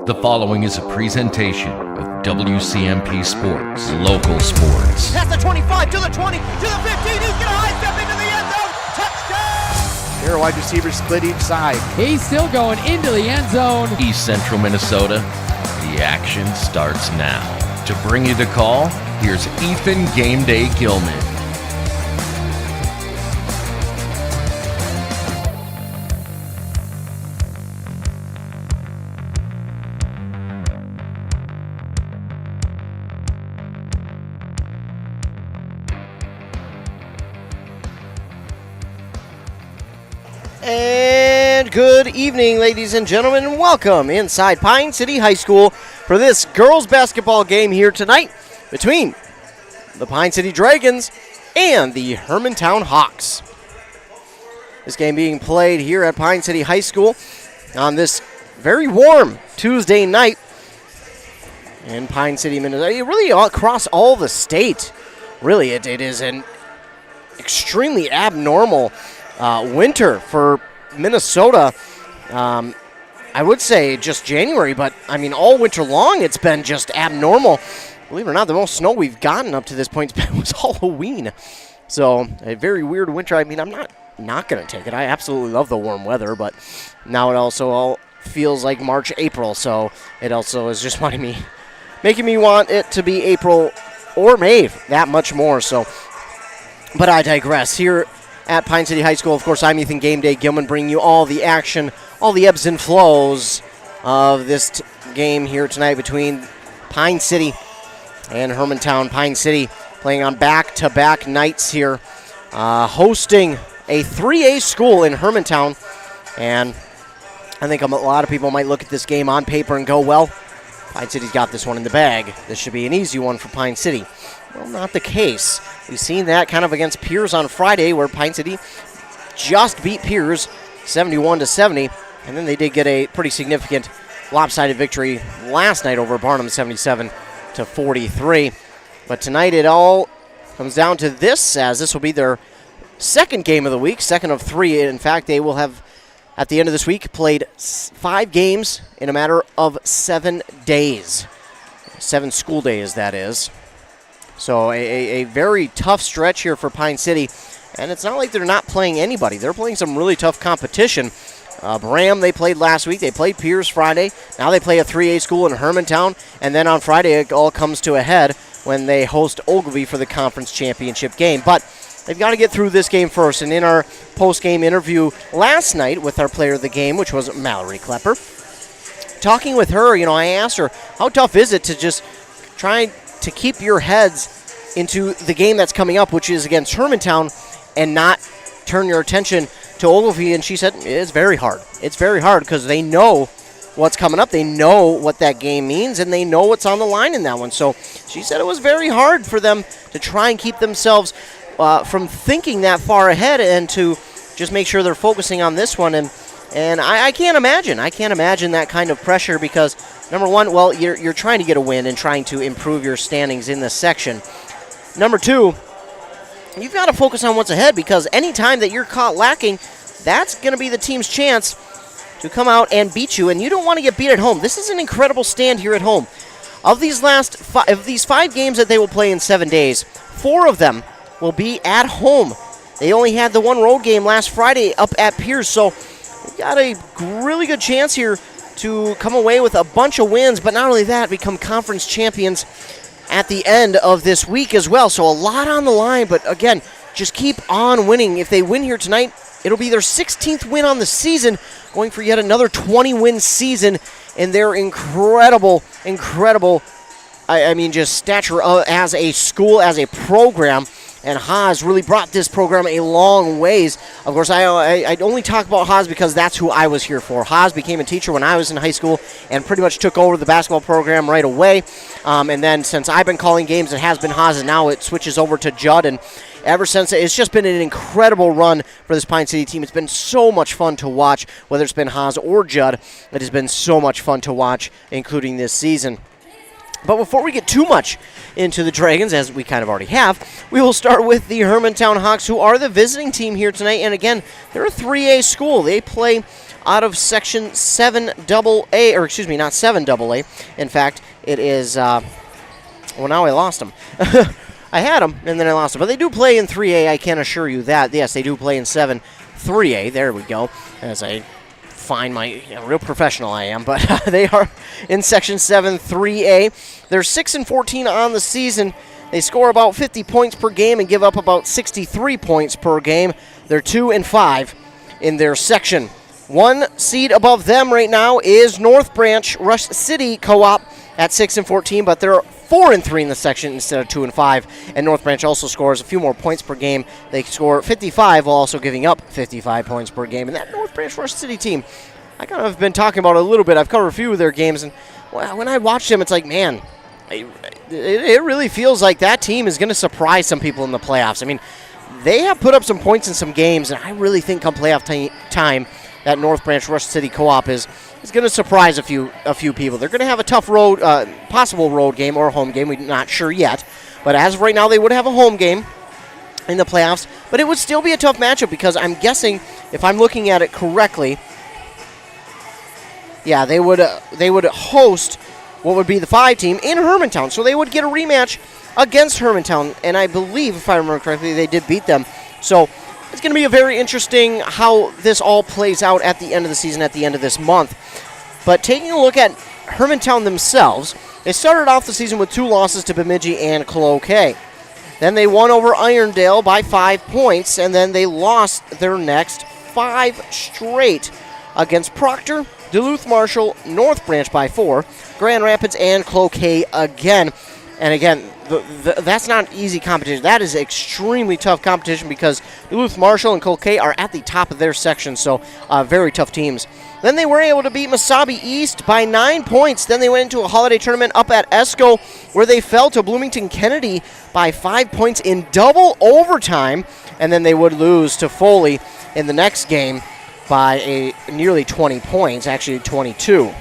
The following is a presentation of WCMP Sports, local sports. Past the 25, to the 20, to the 15, he's going to high step into the end zone, touchdown! Here, wide receivers split each side. He's still going into the end zone. East Central Minnesota, the action starts now. To bring you the call, here's Ethan Game Day Gilman. And good evening, ladies and gentlemen, and welcome inside Pine City High School for this girls basketball game here tonight between the Pine City Dragons and the Hermantown Hawks. This game being played here at Pine City High School on this very warm Tuesday night in Pine City, Minnesota. Really across all the state. Really, it is an extremely abnormal winter for Minnesota. I would say just January, but I mean all winter long it's been just abnormal. Believe it or not, the most snow we've gotten up to this point was Halloween. So a very weird winter. I mean, I'm not going to take it. I absolutely love the warm weather, but now it also all feels like March, April. So it also is just making me want it to be April or May that much more. So, but I digress. Here at Pine City High School, of course, I'm Ethan Game Day Gilman, bringing you all the action, all the ebbs and flows of this game here tonight between Pine City and Hermantown. Pine City playing on back-to-back nights here, hosting a 3A school in Hermantown. And I think a lot of people might look at this game on paper and go, well, Pine City's got this one in the bag. This should be an easy one for Pine City. Well, not the case. We've seen that kind of against Pierce on Friday, where Pine City just beat Pierce 71-70, and then they did get a pretty significant lopsided victory last night over Barnum 77-43. But tonight it all comes down to this, as this will be their second game of the week, second of three. In fact, they will have, at the end of this week, played 5 games in a matter of 7 days. 7 school days, that is. So a very tough stretch here for Pine City. And it's not like they're not playing anybody. They're playing some really tough competition. Bram, they played last week. They played Pierce Friday. Now they play a 3A school in Hermantown. And then on Friday, it all comes to a head when they host Ogilvie for the conference championship game. But they've got to get through this game first. And in our post-game interview last night with our player of the game, which was Mallory Klepper, talking with her, I asked her, how tough is it to just try to keep your heads into the game that's coming up, which is against Hermantown, and not turn your attention to Ogilvie? And she said, it's very hard. It's very hard because they know what's coming up. They know what that game means, and they know what's on the line in that one. So she said it was very hard for them to try and keep themselves from thinking that far ahead and to just make sure they're focusing on this one. And I can't imagine. I can't imagine that kind of pressure because, number one, well, you're trying to get a win and trying to improve your standings in this section. Number two, you've got to focus on what's ahead because any time that you're caught lacking, that's going to be the team's chance to come out and beat you, and you don't want to get beat at home. This is an incredible stand here at home. Of these these 5 games that they will play in 7 days, 4 of them will be at home. They only had the one road game last Friday up at Pierce, so we've got a really good chance here to come away with a bunch of wins, but not only that, become conference champions at the end of this week as well. So a lot on the line, but again, just keep on winning. If they win here tonight, it'll be their 16th win on the season, going for yet another 20-win season in their incredible, just stature as a school, as a program. And Haas really brought this program a long ways. Of course, I only talk about Haas because that's who I was here for. Haas became a teacher when I was in high school and pretty much took over the basketball program right away. And then since I've been calling games, it has been Haas, and now it switches over to Judd. And ever since, it's just been an incredible run for this Pine City team. It's been so much fun to watch, whether it's been Haas or Judd. It has been so much fun to watch, including this season. But before we get too much into the Dragons, as we kind of already have, we will start with the Hermantown Hawks, who are the visiting team here tonight. And again, they're a 3A school. They play out of Section 7AA, or excuse me, not 7AA. In fact, it is, well, now I lost them. I had them, and then I lost them. But they do play in 3A, I can assure you that. Yes, they do play in 7-3A. There we go. As I find my real professional I am. But they are in Section 7-3A. They're 6-14 on the season. They score about 50 points per game and give up about 63 points per game. They're 2-5 in their section. One seed above them right now is North Branch Rush City Co-op at 6-14, but they're 4-3 in the section instead of 2-5. And North Branch also scores a few more points per game. They score 55 while also giving up 55 points per game. And that North Branch Rush City team, I kind of have been talking about it a little bit. I've covered a few of their games, and when I watch them, it's like, man, it really feels like that team is going to surprise some people in the playoffs. I mean, they have put up some points in some games, and I really think come playoff time that North Branch Rush City Co-op is going to surprise a few people. They're going to have a tough road, possible road game or a home game. We're not sure yet. But as of right now, they would have a home game in the playoffs. But it would still be a tough matchup because I'm guessing, if I'm looking at it correctly, yeah, they would host what would be the 5 team in Hermantown. So they would get a rematch against Hermantown. And I believe, if I remember correctly, they did beat them. So it's going to be a very interesting how this all plays out at the end of the season, at the end of this month. But taking a look at Hermantown themselves, they started off the season with 2 losses to Bemidji and Cloquet. Then they won over Irondale by 5 points, and then they lost their next 5 straight against Proctor, Duluth Marshall, North Branch by 4, Grand Rapids, and Cloquet again. And again, that's not easy competition. That is extremely tough competition because Duluth Marshall and Cloquet are at the top of their section, so very tough teams. Then they were able to beat Mesabi East by 9 points. Then they went into a holiday tournament up at Esco where they fell to Bloomington Kennedy by 5 points in double overtime. And then they would lose to Foley in the next game by nearly 20 points, actually 22.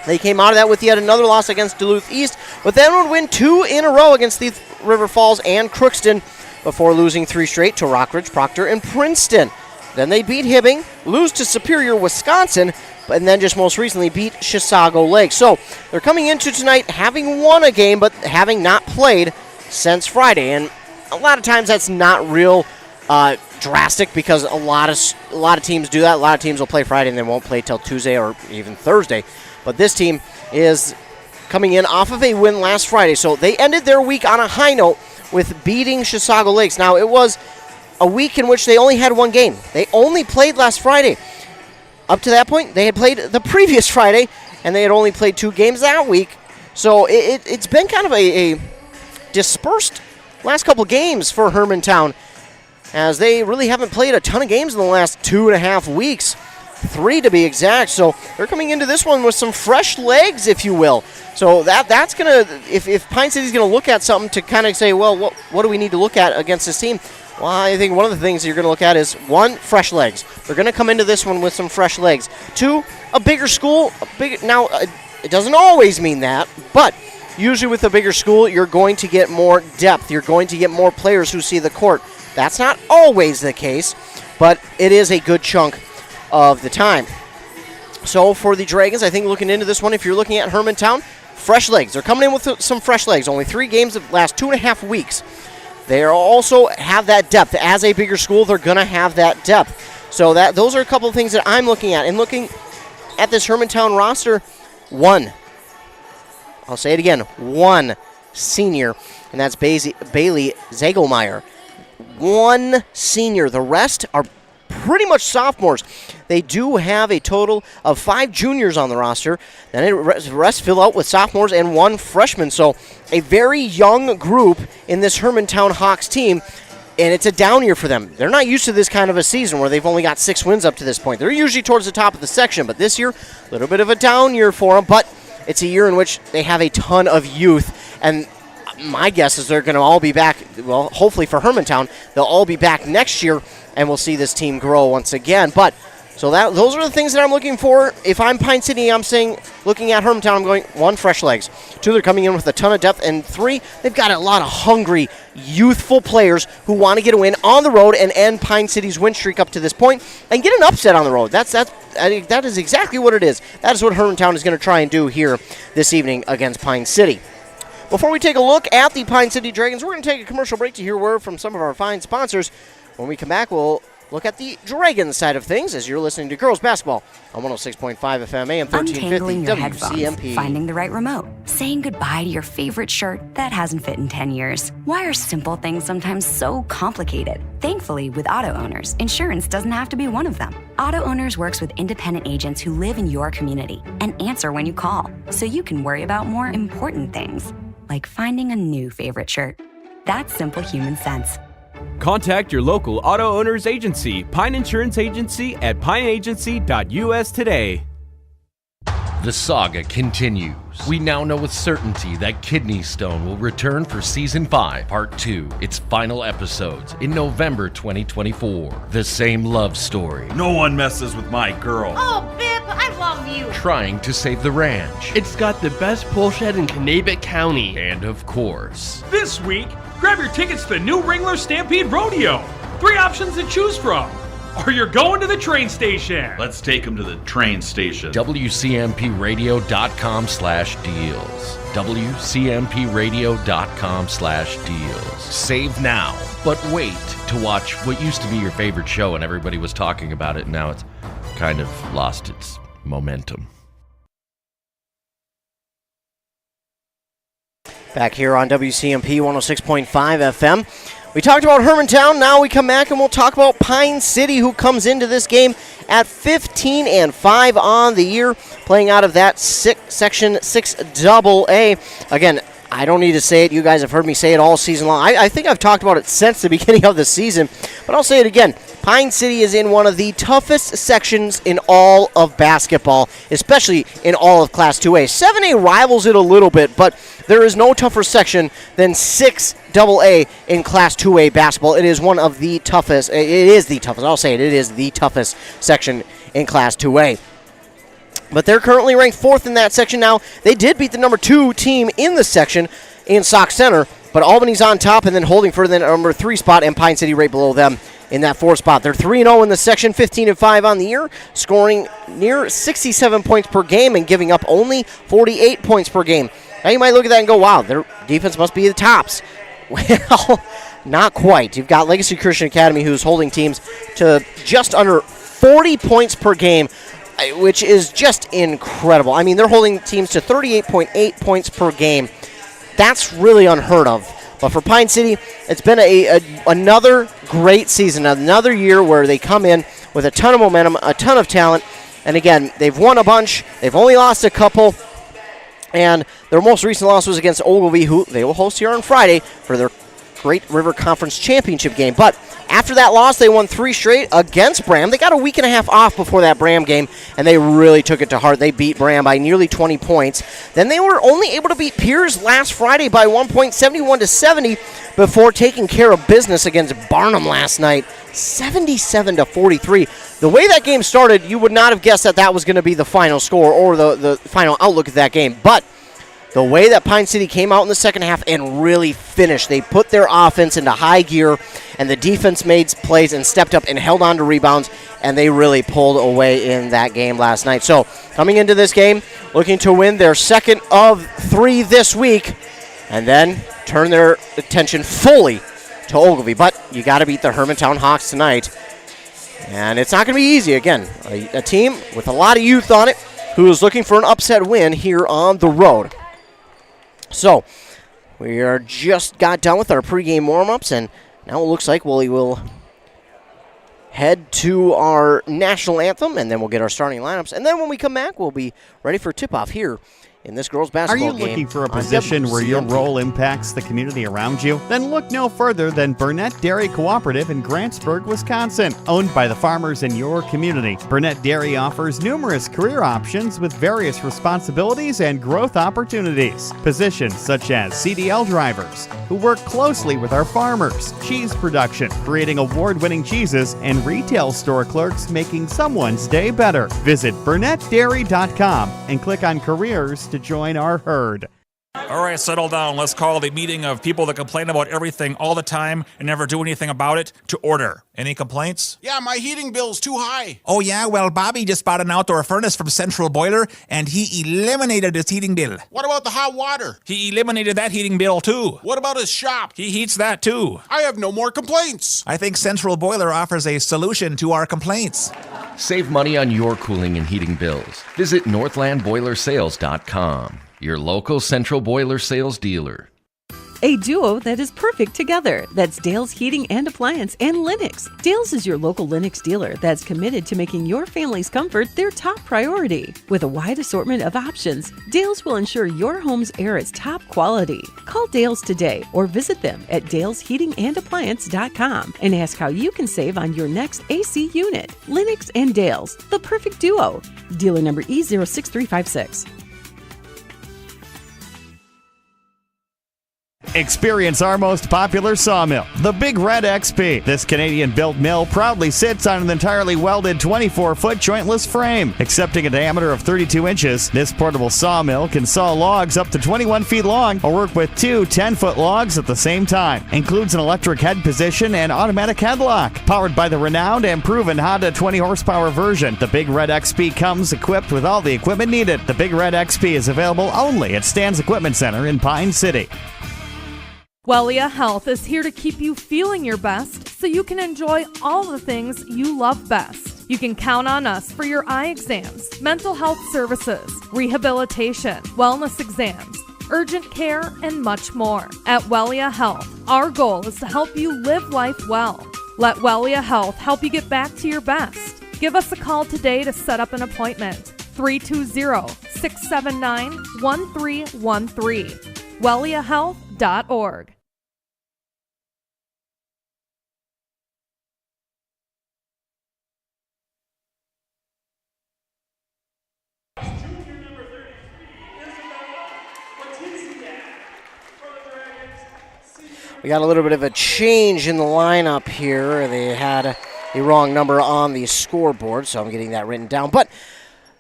They came out of that with yet another loss against Duluth East, but then would win 2 in a row against Thief River Falls and Crookston before losing 3 straight to Rockridge, Proctor, and Princeton. Then they beat Hibbing, lose to Superior, Wisconsin, and then just most recently beat Chisago Lake. So they're coming into tonight having won a game, but having not played since Friday. And a lot of times that's not real drastic because a lot of teams do that. A lot of teams will play Friday and they won't play till Tuesday or even Thursday. But this team is coming in off of a win last Friday. So they ended their week on a high note with beating Chisago Lakes. Now, it was a week in which they only had 1 game. They only played last Friday. Up to that point, they had played the previous Friday, and they had only played 2 games that week. So it's been kind of a dispersed last couple games for Hermantown, as they really haven't played a ton of games in the last 2.5 weeks. 3 to be exact. So they're coming into this one with some fresh legs, if you will. So that's going to, if Pine City's going to look at something to kind of say, well, what do we need to look at against this team? Well, I think one of the things you're going to look at is, 1, fresh legs. They're going to come into this one with some fresh legs. 2, a bigger school. Now, it doesn't always mean that, but usually with a bigger school, you're going to get more depth. You're going to get more players who see the court. That's not always the case, but it is a good chunk of the time. So for the Dragons, I think looking into this one, if you're looking at Hermantown, fresh legs. They're coming in with some fresh legs. Only 3 games of the last 2.5 weeks. They also have that depth. As a bigger school, they're going to have that depth. So those are a couple of things that I'm looking at. And looking at this Hermantown roster, 1. I'll say it again, 1 senior, and that's Bailey Zagelmeyer. 1 senior. The rest are pretty much sophomores. They do have a total of 5 juniors on the roster. Then the rest fill out with sophomores and 1 freshman. So a very young group in this Hermantown Hawks team, and it's a down year for them. They're not used to this kind of a season where they've only got 6 wins up to this point. They're usually towards the top of the section, but this year, a little bit of a down year for them, but it's a year in which they have a ton of youth, and my guess is they're going to all be back, well, hopefully for Hermantown, they'll all be back next year, and we'll see this team grow once again. But so those are the things that I'm looking for. If I'm Pine City, I'm saying, looking at Hermantown, I'm going 1, fresh legs. 2, they're coming in with a ton of depth. And 3, they've got a lot of hungry, youthful players who want to get a win on the road and end Pine City's win streak up to this point and get an upset on the road. That's that is exactly what it is. That is what Hermantown is going to try and do here this evening against Pine City. Before we take a look at the Pine City Dragons, we're going to take a commercial break to hear word from some of our fine sponsors. When we come back, we'll look at the Dragons side of things as you're listening to Girls Basketball on 106.5 FM AM 1350 Untangling your WCMP. headphones, finding the right remote, saying goodbye to your favorite shirt that hasn't fit in 10 years. Why are simple things sometimes so complicated? Thankfully, with auto owners, insurance doesn't have to be one of them. Auto Owners works with independent agents who live in your community and answer when you call, so you can worry about more important things, like finding a new favorite shirt. That's simple human sense. Contact your local auto owners agency, Pine Insurance Agency at pineagency.us today. The saga continues. We now know with certainty that Kidney Stone will return for Season 5, Part 2, its final episodes, in November 2024. The same love story. No one messes with my girl. Oh, Bip, I love you. Trying to save the ranch. It's got the best pull shed in Kanabec County. And of course, this week, grab your tickets to the new Wrangler Stampede Rodeo. 3 options to choose from. Or you're going to the train station. Let's take him to the train station. WCMPradio.com/deals. WCMPradio.com/deals. Save now, but wait to watch what used to be your favorite show and everybody was talking about it, and now it's kind of lost its momentum. Back here on WCMP 106.5 FM. We talked about Hermantown. Now we come back and we'll talk about Pine City, who comes into this game at 15-5 on the year, playing out of that Section 6AA. Again, I don't need to say it. You guys have heard me say it all season long. I think I've talked about it since the beginning of the season, but I'll say it again. Pine City is in one of the toughest sections in all of basketball, especially in all of Class 2A. 7A rivals it a little bit, but there is no tougher section than 6AA in Class 2A basketball. It is one of the toughest. It is the toughest. I'll say it. It is the toughest section in Class 2A. But they're currently ranked 4th in that section now. They did beat the number 2 team in the section in Sauk Center, but Albany's on top and then holding for the number 3 spot, and Pine City right below them in that 4th spot. They're 3-0 in the section, 15-5 on the year, scoring near 67 points per game and giving up only 48 points per game. Now you might look at that and go, wow, their defense must be the tops. Well, not quite. You've got Legacy Christian Academy, who's holding teams to just under 40 points per game, which is just incredible. I mean, they're holding teams to 38.8 points per game. That's really unheard of. But for Pine City, it's been another great season, another year where they come in with a ton of momentum, a ton of talent. And again, they've won a bunch. They've only lost a couple. And their most recent loss was against Ogilvie, who they will host here on Friday for their Great River Conference Championship game. But after that loss, they won 3 straight against Bram. They got a week and a half off before that Bram game, and they really took it to heart. They beat Bram by nearly 20 points. Then they were only able to beat Piers last Friday by 1 point, 71-70, before taking care of business against Barnum last night, 77-43. The way that game started, you would not have guessed that that was going to be the final score or the final outlook of that game. But the way that Pine City came out in the second half and really finished, they put their offense into high gear, and the defense made plays and stepped up and held on to rebounds, and they really pulled away in that game last night. So coming into this game, looking to win their second of 3 this week, and then turn their attention fully to Ogilvie. But you got to beat the Hermantown Hawks tonight, and it's not going to be easy. Again, a team with a lot of youth on it who is looking for an upset win here on the road. So, we are just got done with our pregame warm-ups, and now it looks like we will head to our national anthem, and then we'll get our starting lineups. And then when we come back, we'll be ready for tip-off here in this girls' basketball game. Are you looking for a position where your role impacts the community around you? Then look no further than Burnett Dairy Cooperative in Grantsburg, Wisconsin. Owned by the farmers in your community, Burnett Dairy offers numerous career options with various responsibilities and growth opportunities. Positions such as CDL drivers, who work closely with our farmers, cheese production, creating award-winning cheeses, and retail store clerks making someone's day better. Visit BurnettDairy.com and click on Careers to join our herd. All right, settle down. Let's call the meeting of people that complain about everything all the time and never do anything about it to order. Any complaints? Yeah, my heating bill's too high. Oh yeah, well Bobby just bought an outdoor furnace from Central Boiler and he eliminated his heating bill. What about the hot water? He eliminated that heating bill too. What about his shop? He heats that too. I have no more complaints. I think Central Boiler offers a solution to our complaints. Save money on your cooling and heating bills. Visit northlandboilersales.com, your local Central Boiler sales dealer. A duo that is perfect together. That's Dale's Heating and Appliance and Lennox. Dale's is your local Lennox dealer that's committed to making your family's comfort their top priority. With a wide assortment of options, Dale's will ensure your home's air is top quality. Call Dale's today or visit them at dalesheatingandappliance.com and ask how you can save on your next AC unit. Lennox and Dale's, the perfect duo. Dealer number E06356. Experience our most popular sawmill, the Big Red XP. This Canadian-built mill proudly sits on an entirely welded 24-foot jointless frame. Accepting a diameter of 32 inches, this portable sawmill can saw logs up to 21 feet long or work with two 10-foot logs at the same time. Includes an electric head position and automatic headlock. Powered by the renowned and proven Honda 20-horsepower version, the Big Red XP comes equipped with all the equipment needed. The Big Red XP is available only at Stan's Equipment Center in Pine City. Wellia Health is here to keep you feeling your best so you can enjoy all the things you love best. You can count on us for your eye exams, mental health services, rehabilitation, wellness exams, urgent care, and much more. At Wellia Health, our goal is to help you live life well. Let Wellia Health help you get back to your best. Give us a call today to set up an appointment. 320-679-1313. WelliaHealth.org. We got a little bit of a change in the lineup here. They had the wrong number on the scoreboard, so I'm getting that written down. But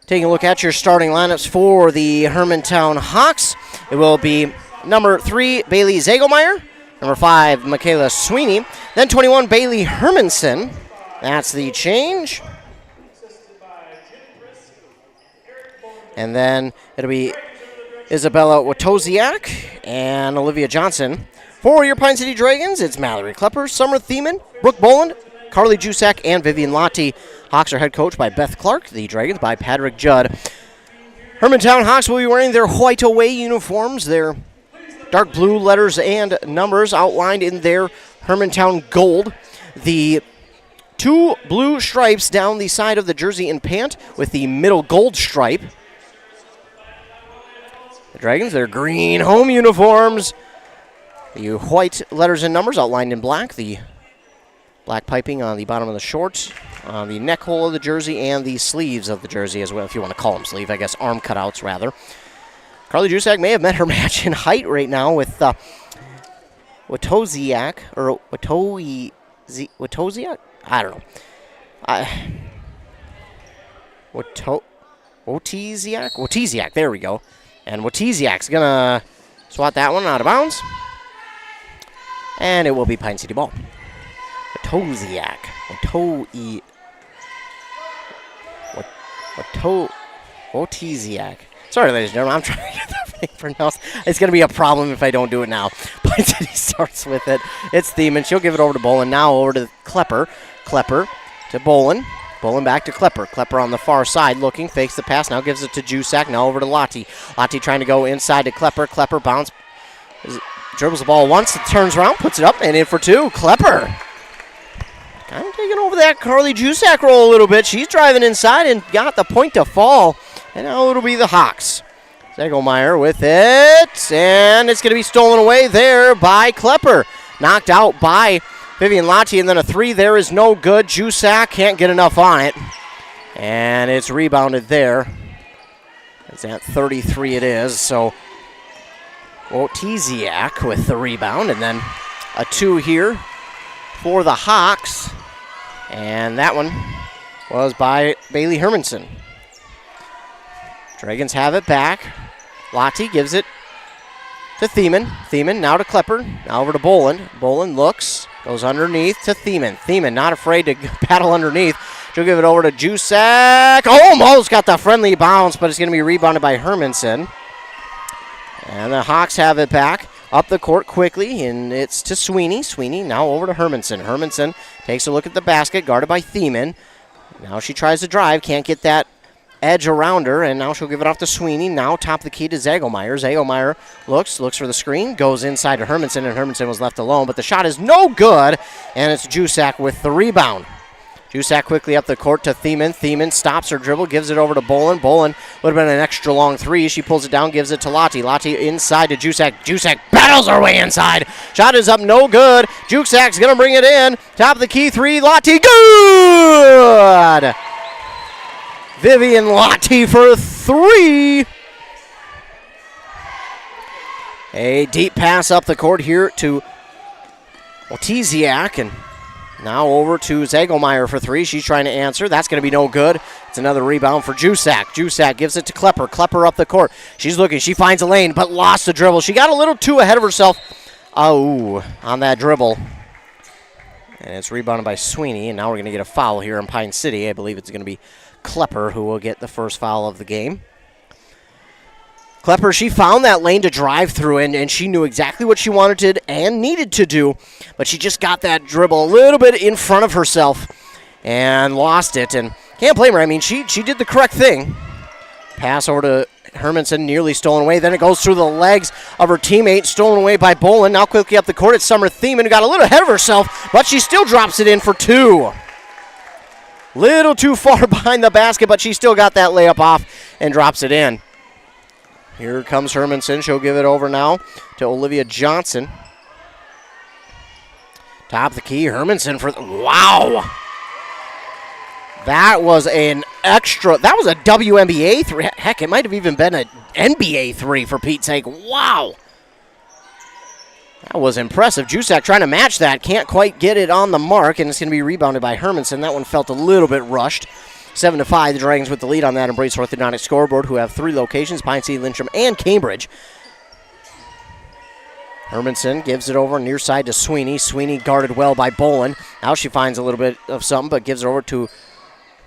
taking a look at your starting lineups for the Hermantown Hawks, it will be number 3, Bailey Zagelmeyer, number 5, Michaela Sweeney, then 21, Bailey Hermanson. That's the change. And then it'll be Isabella Watoziak and Olivia Johnson. For your Pine City Dragons, it's Mallory Klepper, Summer Thiemann, Brooke Boland, Carly Jusak, and Vivian Lotti. Hawks are head coached by Beth Clark, the Dragons by Patrick Judd. Hermantown Hawks will be wearing their white away uniforms, their dark blue letters and numbers outlined in their Hermantown gold. The 2 blue stripes down the side of the jersey and pant with the middle gold stripe. The Dragons, their green home uniforms. The white letters and numbers outlined in black. The black piping on the bottom of the shorts, on the neck hole of the jersey, and the sleeves of the jersey as well, if you want to call them sleeve. I guess arm cutouts, rather. Carly Jusak may have met her match in height right now with Watoziak, or Watoziak? I don't know. Watoziak, there we go. And Watoziak's going to swat that one out of bounds. And it will be Pine City ball. Watoziak. Watoziak. Sorry, ladies and gentlemen, I'm trying to get that thing pronounced. It's going to be a problem if I don't do it now. Pine City starts with it. It's Thiemann. She'll give it over to Boland. Now over to Klepper. Klepper to Boland. Boland back to Klepper. Klepper on the far side looking. Fakes the pass. Now gives it to Jusak. Now over to Lotti. Lotti trying to go inside to Klepper. Klepper bounce. Dribbles the ball once, turns around, puts it up, and in for 2. Klepper. Kind of taking over that Carly Jusak role a little bit. She's driving inside and got the point to fall. And now it'll be the Hawks. Zagelmeyer with it, and it's going to be stolen away there by Klepper. Knocked out by Vivian Lotti, and then a 3 there is no good. Jusak can't get enough on it. And it's rebounded there. It's at 33 it is, so Watoziak with the rebound, and then a 2 here for the Hawks. And that one was by Bailey Hermanson. Dragons have it back. Lotti gives it to Thiemann. Thiemann now to Klepper. Now over to Boland. Boland looks, goes underneath to Thiemann. Thiemann not afraid to battle underneath. She'll give it over to Jusak. Almost got the friendly bounce, but it's going to be rebounded by Hermanson. And the Hawks have it back up the court quickly, and it's to Sweeney. Sweeney now over to Hermanson. Hermanson takes a look at the basket, guarded by Thiemann. Now she tries to drive, can't get that edge around her, and now she'll give it off to Sweeney. Now top the key to Zagelmeyer. Zagelmeyer looks for the screen, goes inside to Hermanson, and Hermanson was left alone, but the shot is no good, and it's Jusak with the rebound. Jusak quickly up the court to Thiemann. Thiemann stops her dribble, gives it over to Boland. Boland would have been an extra long three. She pulls it down, gives it to Lottie. Lottie inside to Jusak. Jusak battles her way inside. Shot is up, no good. Jusak's going to bring it in. Top of the key three. Lottie, good! Vivian Lottie for three. A deep pass up the court here to Oltiziak, and now over to Zagelmeyer for three. She's trying to answer. That's going to be no good. It's another rebound for Jusak. Jusak gives it to Klepper. Klepper up the court. She's looking. She finds a lane, but lost the dribble. She got a little too ahead of herself on that dribble. And it's rebounded by Sweeney, and now we're going to get a foul here in Pine City. I believe it's going to be Klepper who will get the first foul of the game. Klepper, she found that lane to drive through, and she knew exactly what she wanted and needed to do, but she just got that dribble a little bit in front of herself and lost it. And can't blame her. I mean, she did the correct thing. Pass over to Hermanson, nearly stolen away. Then it goes through the legs of her teammate, stolen away by Boland. Now quickly up the court, it's Summer Thiemann, who got a little ahead of herself, but she still drops it in for two. Little too far behind the basket, but she still got that layup off and drops it in. Here comes Hermanson. She'll give it over now to Olivia Johnson. Top of the key, Hermanson for wow. That was an extra, that was a WNBA three. Heck, it might have even been an NBA three for Pete's sake. Wow. That was impressive. Jusak trying to match that. Can't quite get it on the mark, and it's going to be rebounded by Hermanson. That one felt a little bit rushed. 7-5, the Dragons with the lead on that Embrace Orthodontic scoreboard, who have three locations, Pine City, Lyncham, and Cambridge. Hermanson gives it over near side to Sweeney. Sweeney guarded well by Boland. Now she finds a little bit of something, but gives it over to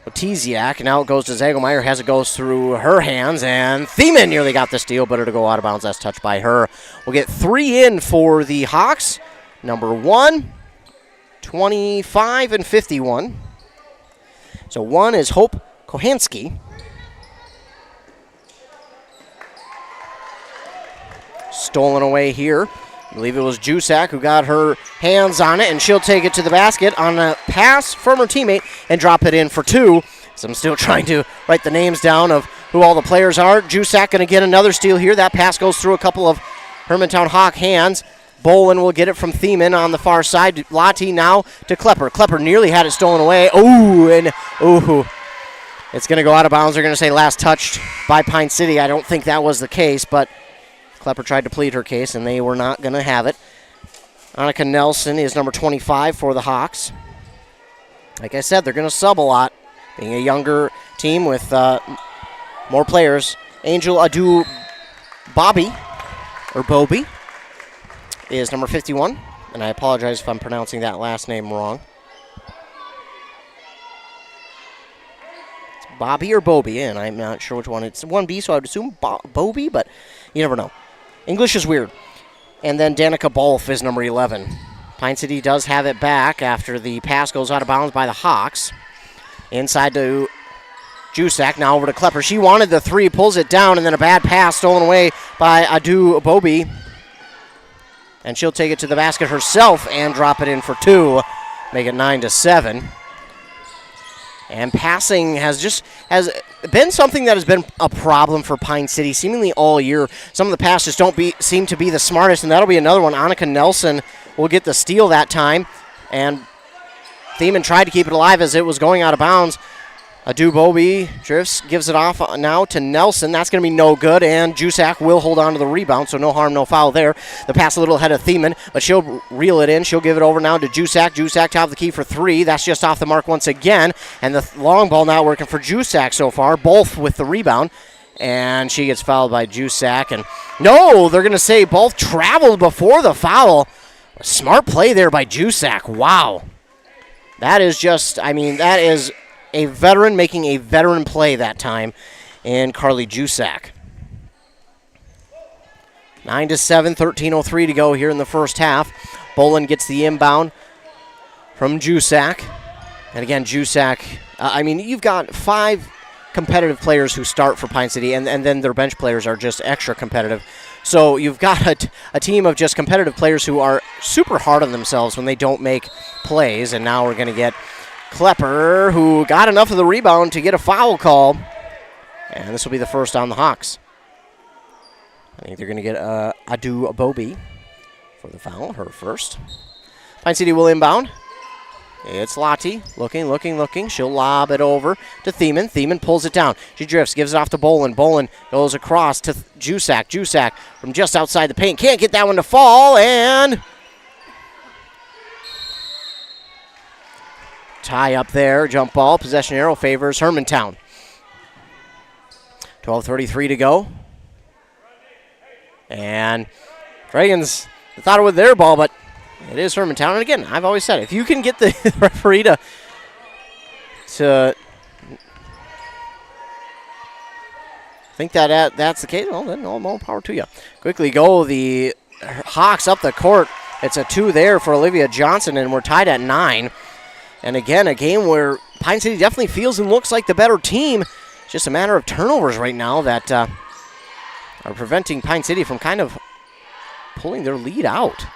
Oltiziak. Now it goes to Zagelmeyer. Has it goes through her hands, and Thiemann nearly got the steal, but it'll go out of bounds. That's touched by her. We'll get three in for the Hawks. Number 1, 25, and 51. So one is Hope Kohansky. Stolen away here. I believe it was Jusak who got her hands on it, and she'll take it to the basket on a pass from her teammate and drop it in for two. So I'm still trying to write the names down of who all the players are. Jusak going to get another steal here. That pass goes through a couple of Hermantown Hawk hands. Boland will get it from Thiemann on the far side. Lottie now to Klepper. Klepper nearly had it stolen away. It's going to go out of bounds. They're going to say last touched by Pine City. I don't think that was the case, but Klepper tried to plead her case, and they were not going to have it. Annika Nelson is number 25 for the Hawks. Like I said, they're going to sub a lot, being a younger team with more players. Angel Adu Bobby is number 51, and I apologize if I'm pronouncing that last name wrong. It's Bobby or Bobby, and I'm not sure which one. It's 1B, so I would assume Bobby, but you never know. English is weird. And then Danica Bolf is number 11. Pine City does have it back after the pass goes out of bounds by the Hawks. Inside to Jusak, now over to Klepper. She wanted the three, pulls it down, and then a bad pass stolen away by Adu Bobby. And she'll take it to the basket herself and drop it in for two, make it 9-7. And passing has been something that has been a problem for Pine City seemingly all year. Some of the passes don't seem to be the smartest, and that'll be another one. Annika Nelson will get the steal that time, and Thiemann tried to keep it alive as it was going out of bounds. Adu Bobby drifts, gives it off now to Nelson. That's going to be no good, and Jusak will hold on to the rebound, so no harm, no foul there. The pass a little ahead of Thiemann, but she'll reel it in. She'll give it over now to Jusak. Jusak top of the key for three. That's just off the mark once again, and the long ball not working for Jusak so far, both with the rebound. And she gets fouled by Jusak. And no, they're going to say both traveled before the foul. A smart play there by Jusak. Wow. That is just, I mean, that is a veteran making a veteran play that time in Carly Jusak. 9-7, 13:03 to go here in the first half. Boland gets the inbound from Jusak. And again, Jusak, I mean, you've got 5 competitive players who start for Pine City, and then their bench players are just extra competitive. So you've got a team of just competitive players who are super hard on themselves when they don't make plays. And now we're going to get Klepper, who got enough of the rebound to get a foul call. And this will be the first on the Hawks. I think they're going to get Adu Abobi for the foul, her first. Pine City will inbound. It's Lottie, looking. She'll lob it over to Thiemann. Thiemann pulls it down. She drifts, gives it off to Boland. Boland goes across to Jusak. Jusak from just outside the paint. Can't get that one to fall, and tie up there. Jump ball. Possession arrow favors Hermantown. 12:33 to go. And Dragons thought it was their ball, but it is Hermantown. And again, I've always said, if you can get the referee to think that that's the case, well, then all more power to you. Quickly go the Hawks up the court. It's a 2 there for Olivia Johnson, and we're tied at 9. And again, a game where Pine City definitely feels and looks like the better team. It's just a matter of turnovers right now that are preventing Pine City from kind of pulling their lead out.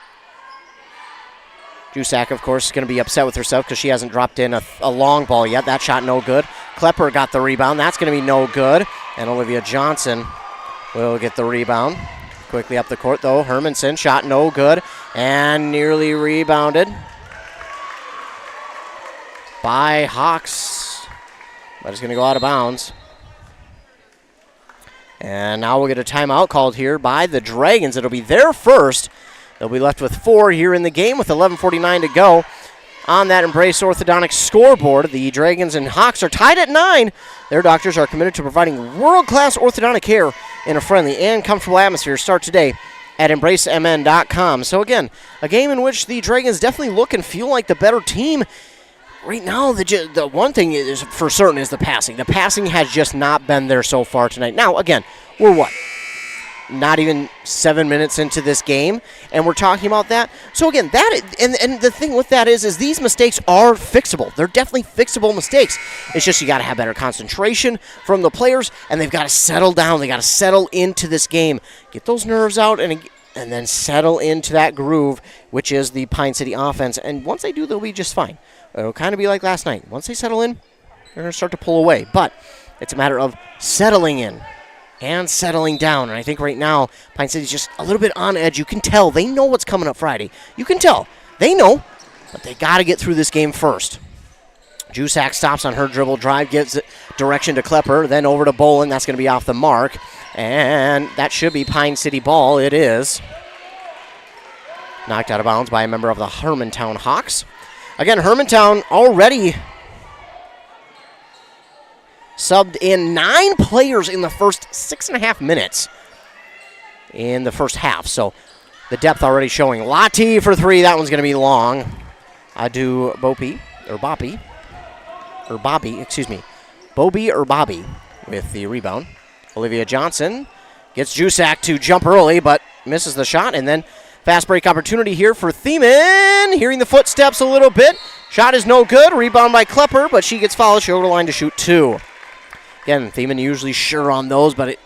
Jusak, of course, is going to be upset with herself because she hasn't dropped in a long ball yet. That shot no good. Klepper got the rebound. That's going to be no good. And Olivia Johnson will get the rebound. Quickly up the court, though. Hermanson, shot no good. And nearly rebounded by Hawks. But it's going to go out of bounds. And now we'll get a timeout called here by the Dragons. It'll be their first. They'll be left with 4 here in the game with 11:49 to go. On that Embrace Orthodontics scoreboard, the Dragons and Hawks are tied at 9. Their doctors are committed to providing world-class orthodontic care in a friendly and comfortable atmosphere. Start today at embracemn.com. So again, a game in which the Dragons definitely look and feel like the better team. Right now, the one thing is for certain is the passing. The passing has just not been there so far tonight. Now, again, we're what? Not even 7 minutes into this game, and we're talking about that. So again, that and the thing with that is these mistakes are fixable. They're definitely fixable mistakes. It's just you got to have better concentration from the players, and they've got to settle down. They got to settle into this game, get those nerves out, and then settle into that groove, which is the Pine City offense. And once they do, they'll be just fine. It'll kind of be like last night. Once they settle in, they're going to start to pull away. But it's a matter of settling in and settling down. And I think right now, Pine City's just a little bit on edge. You can tell. They know what's coming up Friday. You can tell. They know, but they got to get through this game first. Jusak stops on her dribble drive, gives it direction to Klepper, then over to Boland. That's going to be off the mark. And that should be Pine City ball. It is. Knocked out of bounds by a member of the Hermantown Hawks. Again, Hermantown already subbed in 9 players in the first 6.5 minutes in the first half. So the depth already showing. Lottie for 3. That one's going to be long. Adu Bobby with the rebound. Olivia Johnson gets Jusak to jump early, but misses the shot. And then fast break opportunity here for Thiemann. Hearing the footsteps a little bit. Shot is no good. Rebound by Klepper, but she gets fouled. She'll over the line to shoot 2. Again, Thiemann usually sure on those, but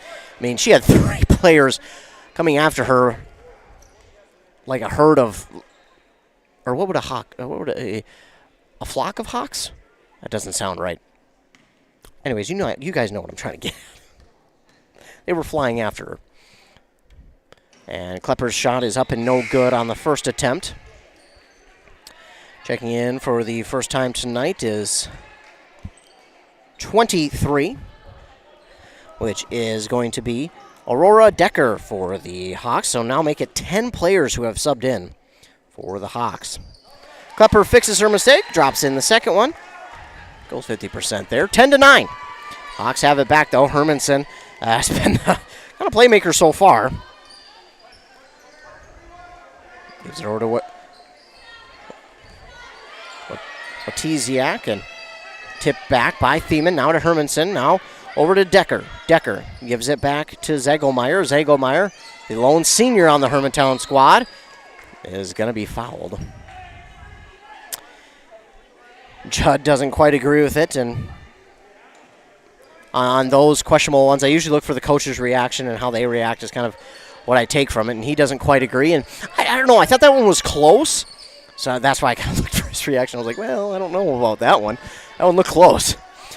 she had 3 players coming after her like a herd of, or what would a flock of hawks? That doesn't sound right. Anyways, you guys know what I'm trying to get at. They were flying after her. And Klepper's shot is up and no good on the first attempt. Checking in for the first time tonight is 23, which is going to be Aurora Decker for the Hawks. So now make it 10 players who have subbed in for the Hawks. Klepper fixes her mistake, drops in the second one. Goes 50% there, 10-9. Hawks have it back though. Hermanson Has been the kind of playmaker so far. Gives it over to Watiziak, and tipped back by Thiemann. Now to Hermanson. Now over to Decker. Decker gives it back to Zegelmeyer. Zegelmeyer, the lone senior on the Hermantown squad, is going to be fouled. Judd doesn't quite agree with it, and on those questionable ones, I usually look for the coach's reaction, and how they react is kind of what I take from it, and he doesn't quite agree. And I don't know, I thought that one was close, so that's why I kind of looked for his reaction. I was like, well, I don't know about that one. That one looked close.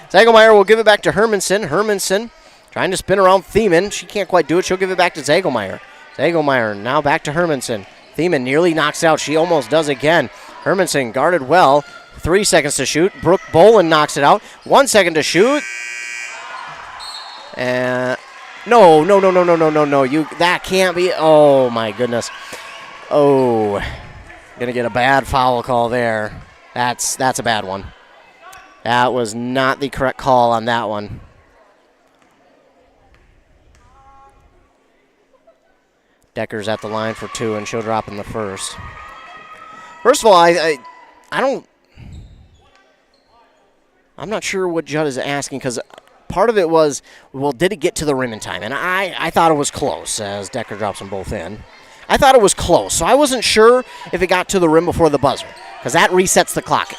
Zegelmeyer will give it back to Hermanson. Hermanson trying to spin around Thiemann. She can't quite do it. She'll give it back to Zegelmeyer. Zegelmeyer now back to Hermanson. Thiemann nearly knocks out. She almost does again. Hermanson guarded well. 3 seconds to shoot. Brooke Bolin knocks it out. 1 second to shoot. And no. That can't be. Oh, my goodness. Oh, gonna get a bad foul call there. That's a bad one. That was not the correct call on that one. Decker's at the line for 2, and she'll drop in the first. First of all, I'm not sure what Judd is asking, because part of it was, well, did it get to the rim in time? And I thought it was close as Decker drops them both in. I thought it was close, so I wasn't sure if it got to the rim before the buzzer, because that resets the clock.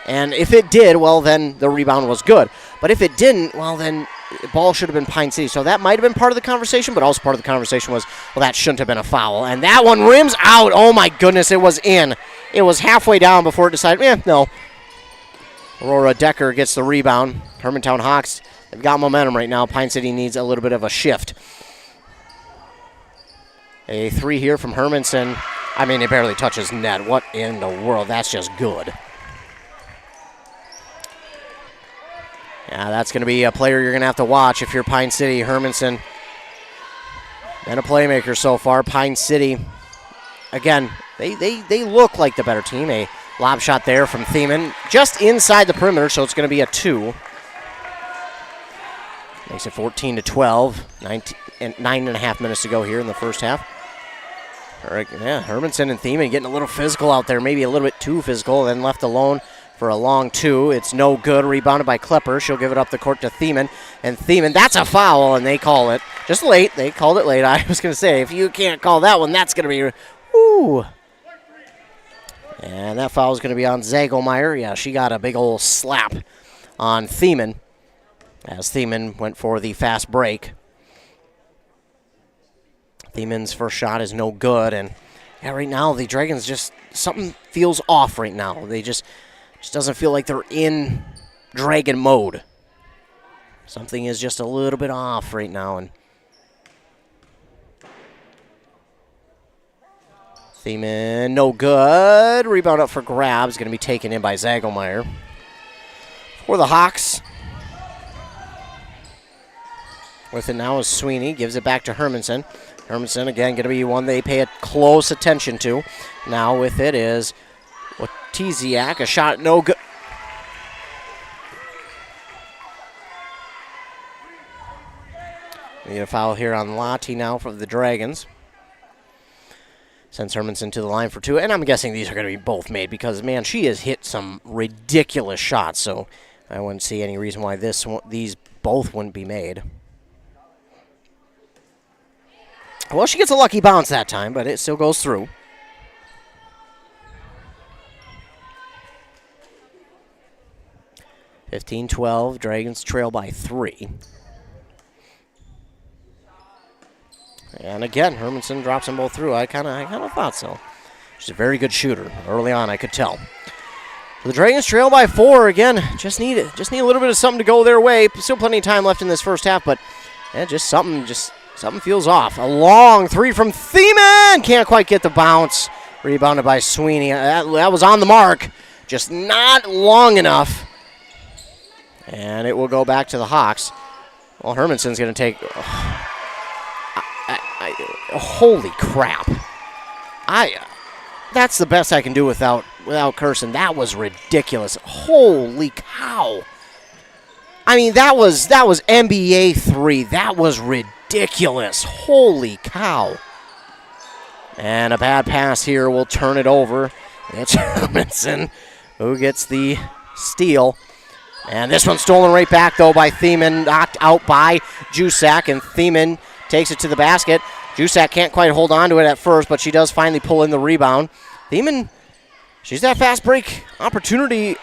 And if it did, well, then the rebound was good. But if it didn't, well, then the ball should have been Pine City. So that might have been part of the conversation, but also part of the conversation was, well, that shouldn't have been a foul. And that one rims out. Oh, my goodness, it was in. It was halfway down before it decided, no. Aurora Decker gets the rebound. Hermantown Hawks, they've got momentum right now. Pine City needs a little bit of a shift. A 3 here from Hermanson. I mean, it barely touches net. What in the world? That's just good. Yeah, that's going to be a player you're going to have to watch if you're Pine City. Hermanson, been a playmaker so far. Pine City, again, they look like the better team. A lob shot there from Thiemann, just inside the perimeter, so it's going to be a 2. Makes it 14-12. 9.5 minutes to go here in the first half. Yeah, Hermanson and Thiemann getting a little physical out there, maybe a little bit too physical, then left alone for a long 2. It's no good. Rebounded by Klepper. She'll give it up the court to Thiemann. And Thiemann, that's a foul, and they call it. Just late. They called it late. I was going to say, if you can't call that one, that's going to be... Woo! And that foul is going to be on Zegelmeyer. Yeah, she got a big old slap on Thiemann as Thiemann went for the fast break. Thiemann's first shot is no good, and yeah, right now the Dragons just... Something feels off right now. They just doesn't feel like they're in Dragon mode. Something is just a little bit off right now. And Thiemann, no good. Rebound up for grabs. Going to be taken in by Zegelmeyer. For the Hawks. With it now is Sweeney. Gives it back to Hermanson. Hermanson, again, going to be one they pay close attention to. Now with it is Watiziak. A shot, no good. We get a foul here on Lottie now for the Dragons. Sends Hermanson to the line for 2. And I'm guessing these are going to be both made because, man, she has hit some ridiculous shots. So I wouldn't see any reason why these both wouldn't be made. Well, she gets a lucky bounce that time, but it still goes through. (15-12). Dragons trail by 3. And again, Hermanson drops them both through. I kind of thought so. She's a very good shooter. Early on, I could tell. The Dragons trail by 4 again. Just need a little bit of something to go their way. Still plenty of time left in this first half, but something feels off. A long 3 from Thiemann. Can't quite get the bounce. Rebounded by Sweeney. That was on the mark. Just not long enough. And it will go back to the Hawks. Well, Hermanson's going to take... holy crap. That's the best I can do without cursing. That was ridiculous. Holy cow. I mean, that was NBA 3. That was ridiculous. Holy cow. And a bad pass here will turn it over. It's Hermanson who gets the steal. And this one's stolen right back, though, by Thiemann, knocked out by Jusak, and Thiemann takes it to the basket. Jusak can't quite hold on to it at first, but she does finally pull in the rebound. Thiemann, she's that fast break opportunity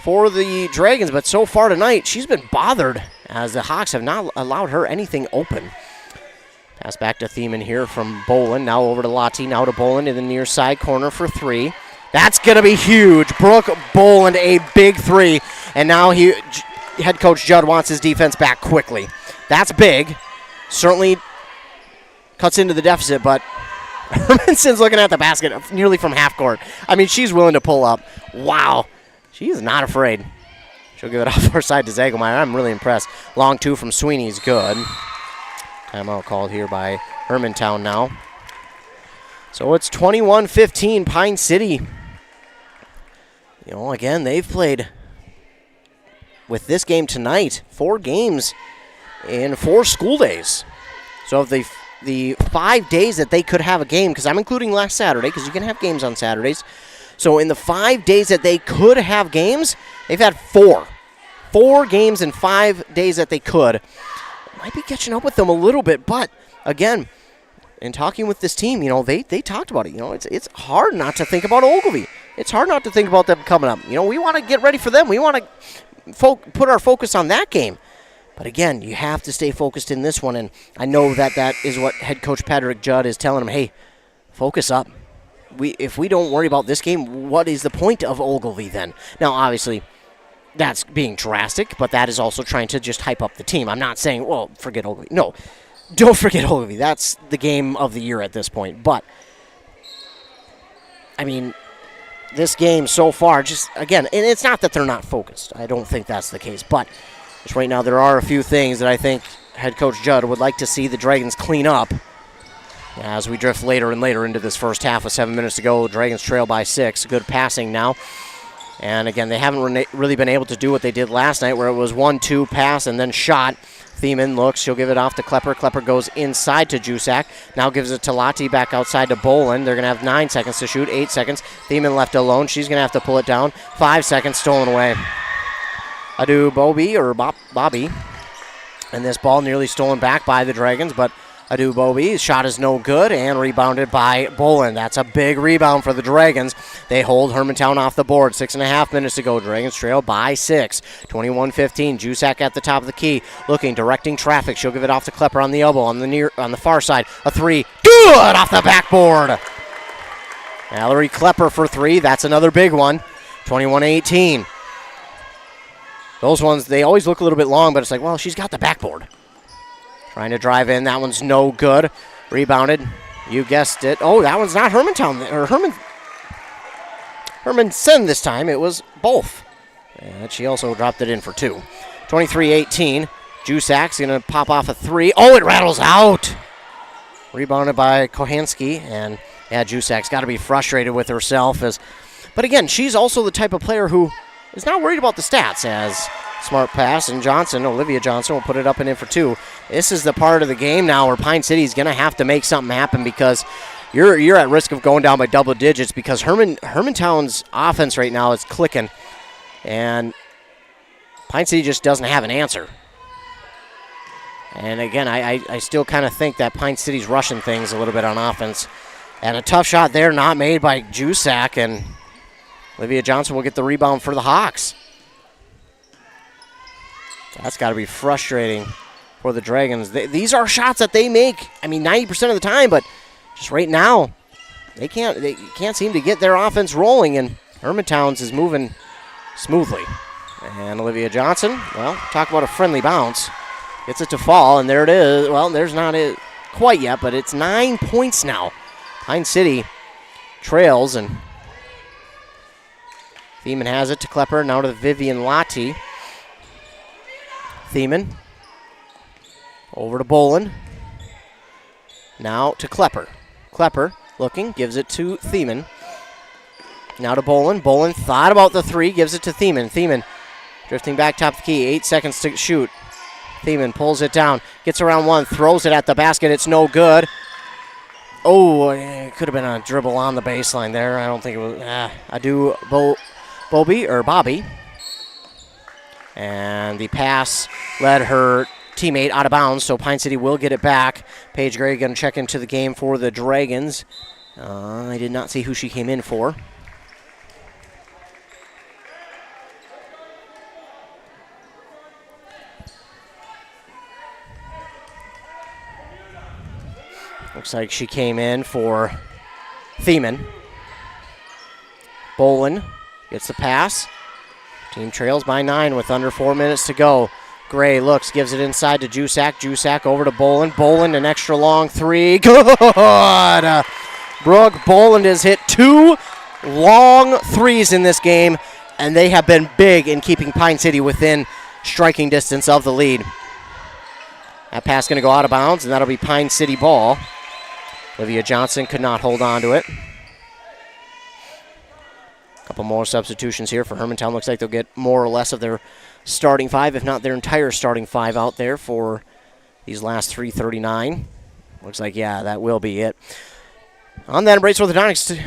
for the Dragons, but so far tonight, she's been bothered as the Hawks have not allowed her anything open. Pass back to Thiemann here from Boland, now over to Lottie, now to Boland in the near side corner for 3. That's going to be huge. Brooke Boland, a big 3. And now head coach Judd wants his defense back quickly. That's big. Certainly cuts into the deficit, but Hermanson's looking at the basket nearly from half court. I mean, she's willing to pull up. Wow. She is not afraid. She'll give it off our side to Zagelmeyer. I'm really impressed. Long 2 from Sweeney's good. Timeout called here by Hermantown now. So it's 21-15 Pine City. You know, again, they've played with this game tonight 4 games in 4 school days. So if the 5 days that they could have a game, because I'm including last Saturday, because you can have games on Saturdays. So in the 5 days that they could have games, they've had 4. 4 games in 5 days that they could. Might be catching up with them a little bit, but again, in talking with this team, you know, they talked about it. You know, it's hard not to think about Ogilvie. It's hard not to think about them coming up. You know, we want to get ready for them. We want to put our focus on that game. But again, you have to stay focused in this one, and I know that is what head coach Patrick Judd is telling them. Hey, focus up. If we don't worry about this game, what is the point of Ogilvie then? Now, obviously, that's being drastic, but that is also trying to just hype up the team. I'm not saying, well, forget Ogilvie. No, don't forget Ogilvie. That's the game of the year at this point. But, I mean, this game so far, just, again, and it's not that they're not focused. I don't think that's the case. But just right now, there are a few things that I think head coach Judd would like to see the Dragons clean up as we drift later and later into this first half with 7 minutes to go. Dragons trail by 6. Good passing now. And again, they haven't really been able to do what they did last night, where it was 1-2 pass and then shot. Thiemann looks. She'll give it off to Klepper. Klepper goes inside to Jusak. Now gives it to Lottie back outside to Boland. They're going to have 9 seconds to shoot, 8 seconds. Thiemann left alone. She's going to have to pull it down. 5 seconds stolen away. Adu Bobby. And this ball nearly stolen back by the Dragons, but Adu Bobby, shot is no good and rebounded by Boland. That's a big rebound for the Dragons. They hold Hermantown off the board. 6.5 minutes to go. Dragons trail by 6. 21-15. Jusak at the top of the key. Looking, directing traffic. She'll give it off to Klepper on the elbow on the far side. A 3. Good off the backboard. Mallory Klepper for 3. That's another big one. 21-18. Those ones, they always look a little bit long, but it's like, well, she's got the backboard. Trying to drive in. That one's no good. Rebounded. You guessed it. Oh, that one's not Hermantown. Or Hermanson this time. It was both. And she also dropped it in for 2. 23-18. Jusak's going to pop off a 3. Oh, it rattles out. Rebounded by Kohansky. And, yeah, Jusak's got to be frustrated with herself. But, again, she's also the type of player who is not worried about the stats, as smart pass, and Olivia Johnson will put it up and in for 2. This is the part of the game now where Pine City is going to have to make something happen, because you're at risk of going down by double digits, because Hermantown's offense right now is clicking, and Pine City just doesn't have an answer. And again, I still kind of think that Pine City's rushing things a little bit on offense. And a tough shot there, not made by Jusak, and Olivia Johnson will get the rebound for the Hawks. That's got to be frustrating for the Dragons. These are shots that they make, 90% of the time, but just right now, they can't seem to get their offense rolling, and Hermantown's is moving smoothly. And Olivia Johnson, well, talk about a friendly bounce. Gets it to fall, and there it is. Well, there's not it quite yet, but it's 9 points now. Pine City trails, and Thiemann has it to Klepper, now to Vivian Lottie. Thiemann over to Boland. Now to Klepper. Klepper looking, gives it to Thiemann. Now to Boland. Boland thought about the 3, gives it to Thiemann. Thiemann Drifting back top of the key, 8 seconds to shoot. Thiemann pulls it down, gets around one, throws it at the basket. It's no good. Oh, it could have been a dribble on the baseline there. I don't think it was. Bobby. And the pass led her teammate out of bounds, so Pine City will get it back. Paige Gray going to check into the game for the Dragons. I did not see who she came in for. Looks like she came in for Thiemann. Bolin gets the pass. Team trails by 9 with under 4 minutes to go. Gray looks, gives it inside to Jusak. Jusak over to Bolin. Bolin, an extra long three. Good! Brooke Boland has hit 2 long threes in this game, and they have been big in keeping Pine City within striking distance of the lead. That pass going to go out of bounds, and that'll be Pine City ball. Olivia Johnson could not hold on to it. A couple more substitutions here for Hermantown. Looks like they'll get more or less of their starting 5, if not their entire starting 5 out there for these last 3:39. Looks like, yeah, that will be it. On that Embrace Orthodontics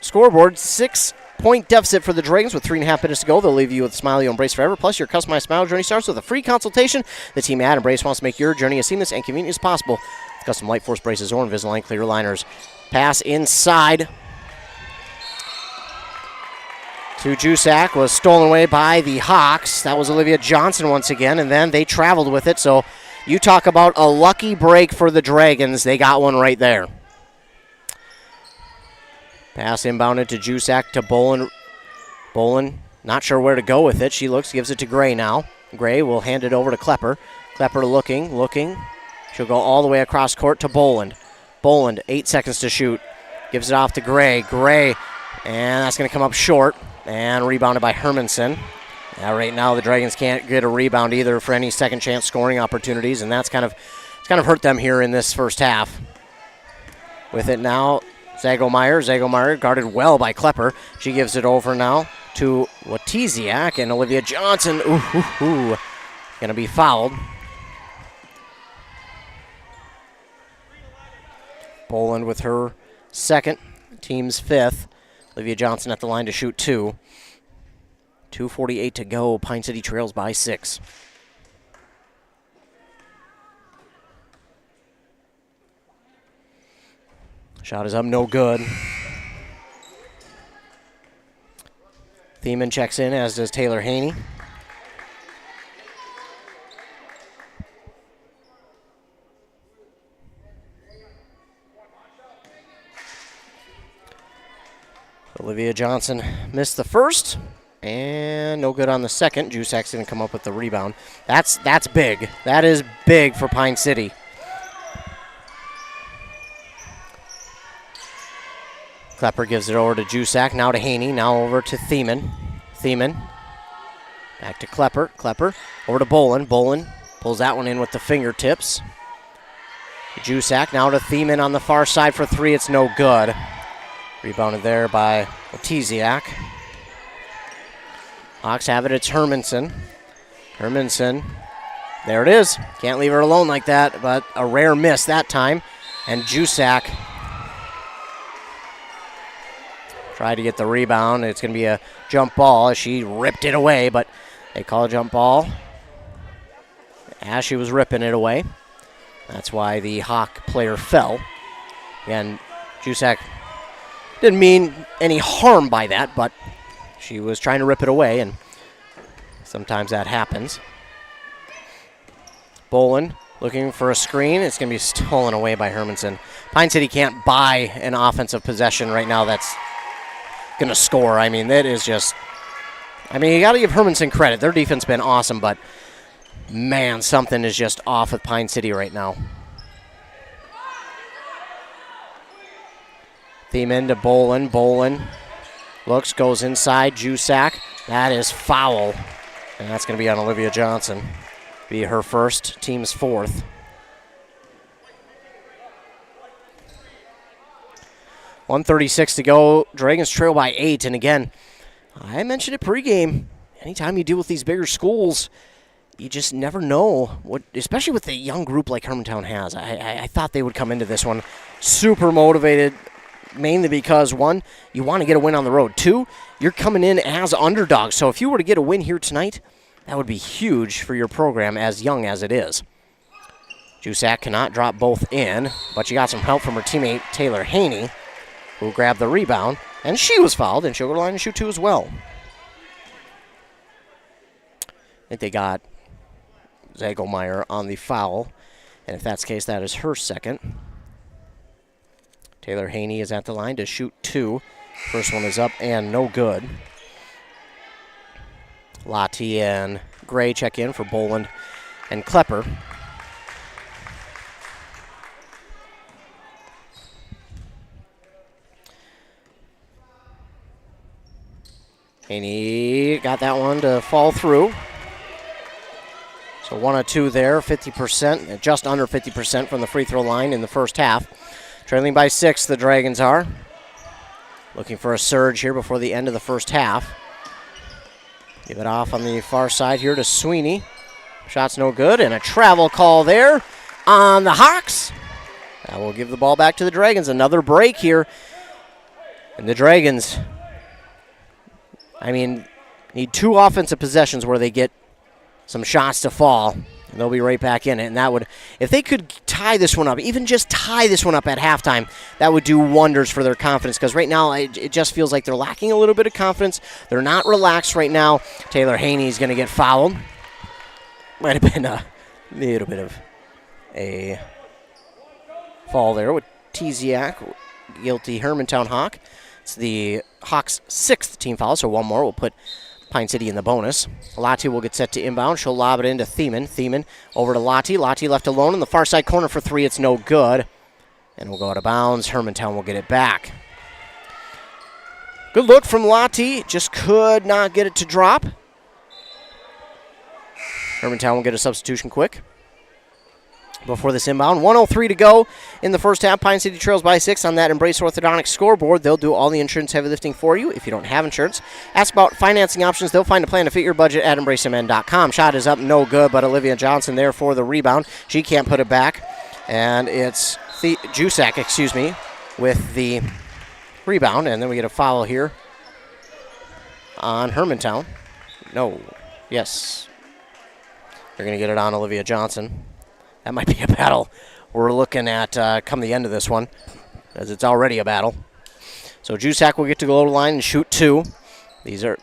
scoreboard, 6-point deficit for the Dragons with 3.5 minutes to go. They'll leave you with a smile you'll embrace forever. Plus, your customized smile journey starts with a free consultation. The team at Embrace wants to make your journey as seamless and convenient as possible. With custom Light Force braces or Invisalign clear liners. Pass inside to Jusak was stolen away by the Hawks. That was Olivia Johnson once again, and then they traveled with it. So you talk about a lucky break for the Dragons. They got one right there. Pass inbounded to Jusak to Bolin. Bolin not sure where to go with it. She looks, gives it to Gray now. Gray will hand it over to Klepper. Klepper looking. She'll go all the way across court to Boland. Boland, 8 seconds to shoot. Gives it off to Gray. Gray, and that's going to come up short. And rebounded by Hermanson. Right now the Dragons can't get a rebound either for any second chance scoring opportunities, and it's kind of hurt them here in this first half. With it now, Zagomeyer. Zagomeyer guarded well by Klepper. She gives it over now to Watiziak, and Olivia Johnson, going to be fouled. Boland with her second, team's 5th. Olivia Johnson at the line to shoot 2. 2:48 to go. Pine City trails by 6. Shot is up, no good. Thiemann checks in, as does Taylor Haney. Olivia Johnson missed the first, and no good on the second. Jusak's going to come up with the rebound. That's big. That is big for Pine City. Klepper gives it over to Jusak, now to Haney, now over to Thiemann. Thiemann back to Klepper. Klepper over to Boland. Boland pulls that one in with the fingertips. Jusak now to Thiemann on the far side for 3. It's no good. Rebounded there by Watiziak. Hawks have it. It's Hermanson. Hermanson. There it is. Can't leave her alone like that, but a rare miss that time. And Jusak tried to get the rebound. It's going to be a jump ball as she ripped it away, but they call a jump ball as she was ripping it away. That's why the Hawk player fell. Again, Jusak didn't mean any harm by that, but she was trying to rip it away, and sometimes that happens. Boland looking for a screen. It's going to be stolen away by Hermanson. Pine City can't buy an offensive possession right now that's going to score. I mean, that is just... I mean, you got to give Hermanson credit. Their defense has been awesome, but, man, something is just off with Pine City right now. Thiemann to Boland. Boland looks, goes inside. Jusak. That is foul. And that's going to be on Olivia Johnson. Be her first, team's 4th. $1:36 to go. Dragons trail by 8. And again, I mentioned it pregame. anytime you deal with these bigger schools, you just never know what, especially with the young group like Hermantown has. I thought they would come into this one super motivated, mainly because, one, you want to get a win on the road. Two, you're coming in as underdogs. So if you were to get a win here tonight, that would be huge for your program, as young as it is. Jusak cannot drop both in, but she got some help from her teammate Taylor Haney, who grabbed the rebound, and she was fouled, and she'll go to the line and shoot 2 as well. I think they got Zagelmeyer on the foul, and if that's the case, that is her second. Taylor Haney is at the line to shoot 2. First one is up and no good. Lottie and Gray check in for Boland and Klepper. Haney got that one to fall through. So 1 of 2 there, 50%, just under 50% from the free throw line in the first half. Trailing by 6, the Dragons are. Looking for a surge here before the end of the first half. Give it off on the far side here to Sweeney. Shot's no good, and a travel call there on the Hawks. That will give the ball back to the Dragons. Another break here. And the Dragons, need 2 offensive possessions where they get some shots to fall, and they'll be right back in it. And that would, if they could tie this one up, even just tie this one up at halftime, that would do wonders for their confidence, because right now it just feels like they're lacking a little bit of confidence. They're not relaxed right now. Taylor Haney's going to get fouled. Might have been a little bit of a fall there with Tiziak, guilty Hermantown Hawk. It's the Hawks' 6th team foul, so one more will put Pine City in the bonus. Lottie will get set to inbound. She'll lob it into Thiemann. Thiemann over to Lottie. Lottie left alone in the far side corner for 3. It's no good. And we'll go out of bounds. Hermantown will get it back. Good look from Lottie. Just could not get it to drop. Hermantown will get a substitution quick before this inbound. 1:03 to go in the first half. Pine City trails by 6 on that Embrace Orthodontics scoreboard. They'll do all the insurance heavy lifting for you if you don't have insurance. Ask about financing options. They'll find a plan to fit your budget at embracemn.com. Shot is up, no good, but Olivia Johnson there for the rebound. She can't put it back, and it's Jusak, with the rebound, and then we get a foul here on Hermantown. No. Yes. They're going to get it on Olivia Johnson. That might be a battle we're looking at come the end of this one, as it's already a battle. So Jusak will get to go to the line and shoot 2. These would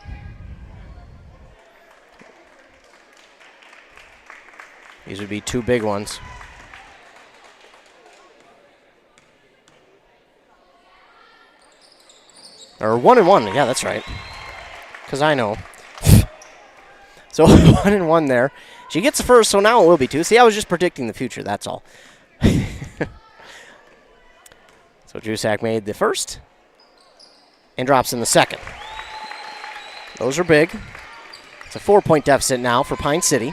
be 2 big ones. Or 1 and 1, yeah, that's right. Because I know. So 1 and 1 there. She gets the first, so now it will be 2. See, I was just predicting the future, that's all. So Jusak made the first and drops in the second. Those are big. It's a 4-point deficit now for Pine City.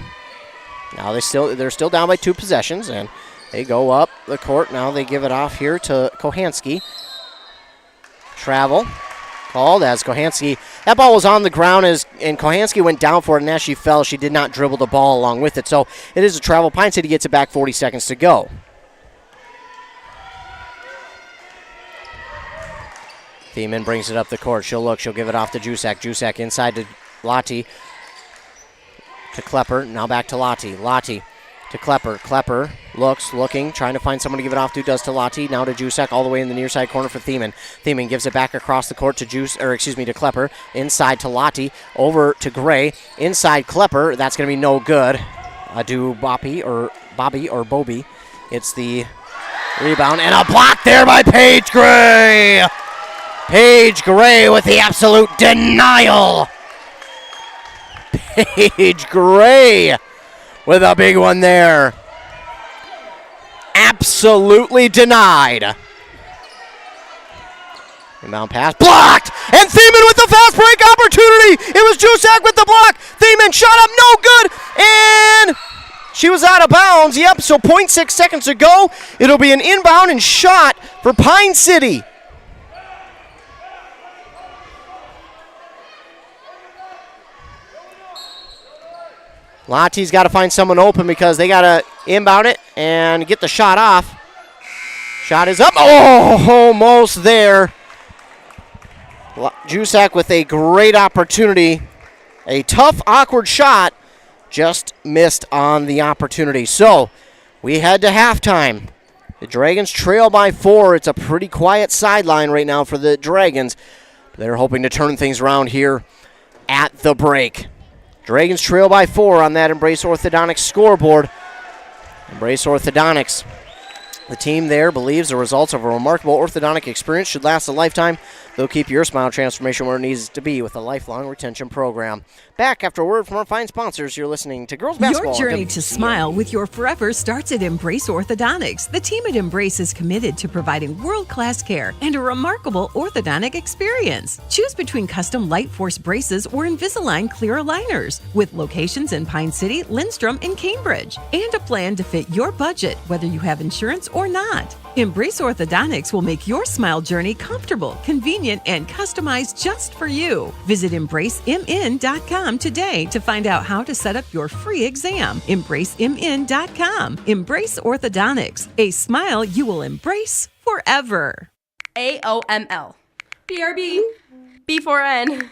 Now they're still down by 2 possessions, and they go up the court. Now they give it off here to Kohansky. Travel called as Kohansky. That ball was on the ground and Kohansky went down for it, and as she fell, she did not dribble the ball along with it. So it is a travel. Pine City gets it back, 40 seconds to go. Thiemann brings it up the court. She'll look. She'll give it off to Jusak. Jusak inside to Lottie. To Klepper. Now back to Lottie. Lottie to Klepper. Klepper looking, trying to find someone to give it off to. Does to Lottie. Now to Jusak, all the way in the near side corner for Thiemann. Thiemann gives it back across the court to to Klepper. Inside to Lottie. Over to Gray. Inside Klepper. That's going to be no good. Adu Bobby or Bobby. It's the rebound and a block there by Paige Gray. Paige Gray with the absolute denial. Paige Gray with a big one there. Absolutely denied. Inbound pass blocked, and Thiemann with the fast break opportunity. It was Jusak with the block. Thiemann shot up, no good, and she was out of bounds. Yep, so 0.6 seconds to go. It'll be an inbound and shot for Pine City. Lottie's got to find someone open because they got to inbound it and get the shot off. Shot is up. Oh, almost there. Jusak with a great opportunity. A tough, awkward shot. Just missed on the opportunity. So we head to halftime. The Dragons trail by 4. It's a pretty quiet sideline right now for the Dragons. They're hoping to turn things around here at the break. Dragons trail by 4 on that Embrace Orthodontics scoreboard. Embrace Orthodontics. The team there believes the results of a remarkable orthodontic experience should last a lifetime. They'll keep your smile transformation where it needs to be with a lifelong retention program. Back after a word from our fine sponsors, you're listening to Girls Basketball. Your journey to smile with your forever starts at Embrace Orthodontics. The team at Embrace is committed to providing world-class care and a remarkable orthodontic experience. Choose between custom Light Force braces or Invisalign clear aligners with locations in Pine City, Lindstrom, and Cambridge, and a plan to fit your budget, whether you have insurance or not. Embrace Orthodontics will make your smile journey comfortable, convenient, and customized just for you. Visit EmbraceMN.com today to find out how to set up your free exam. EmbraceMN.com. Embrace Orthodontics. A smile you will embrace forever. AOML. BRB. B4N.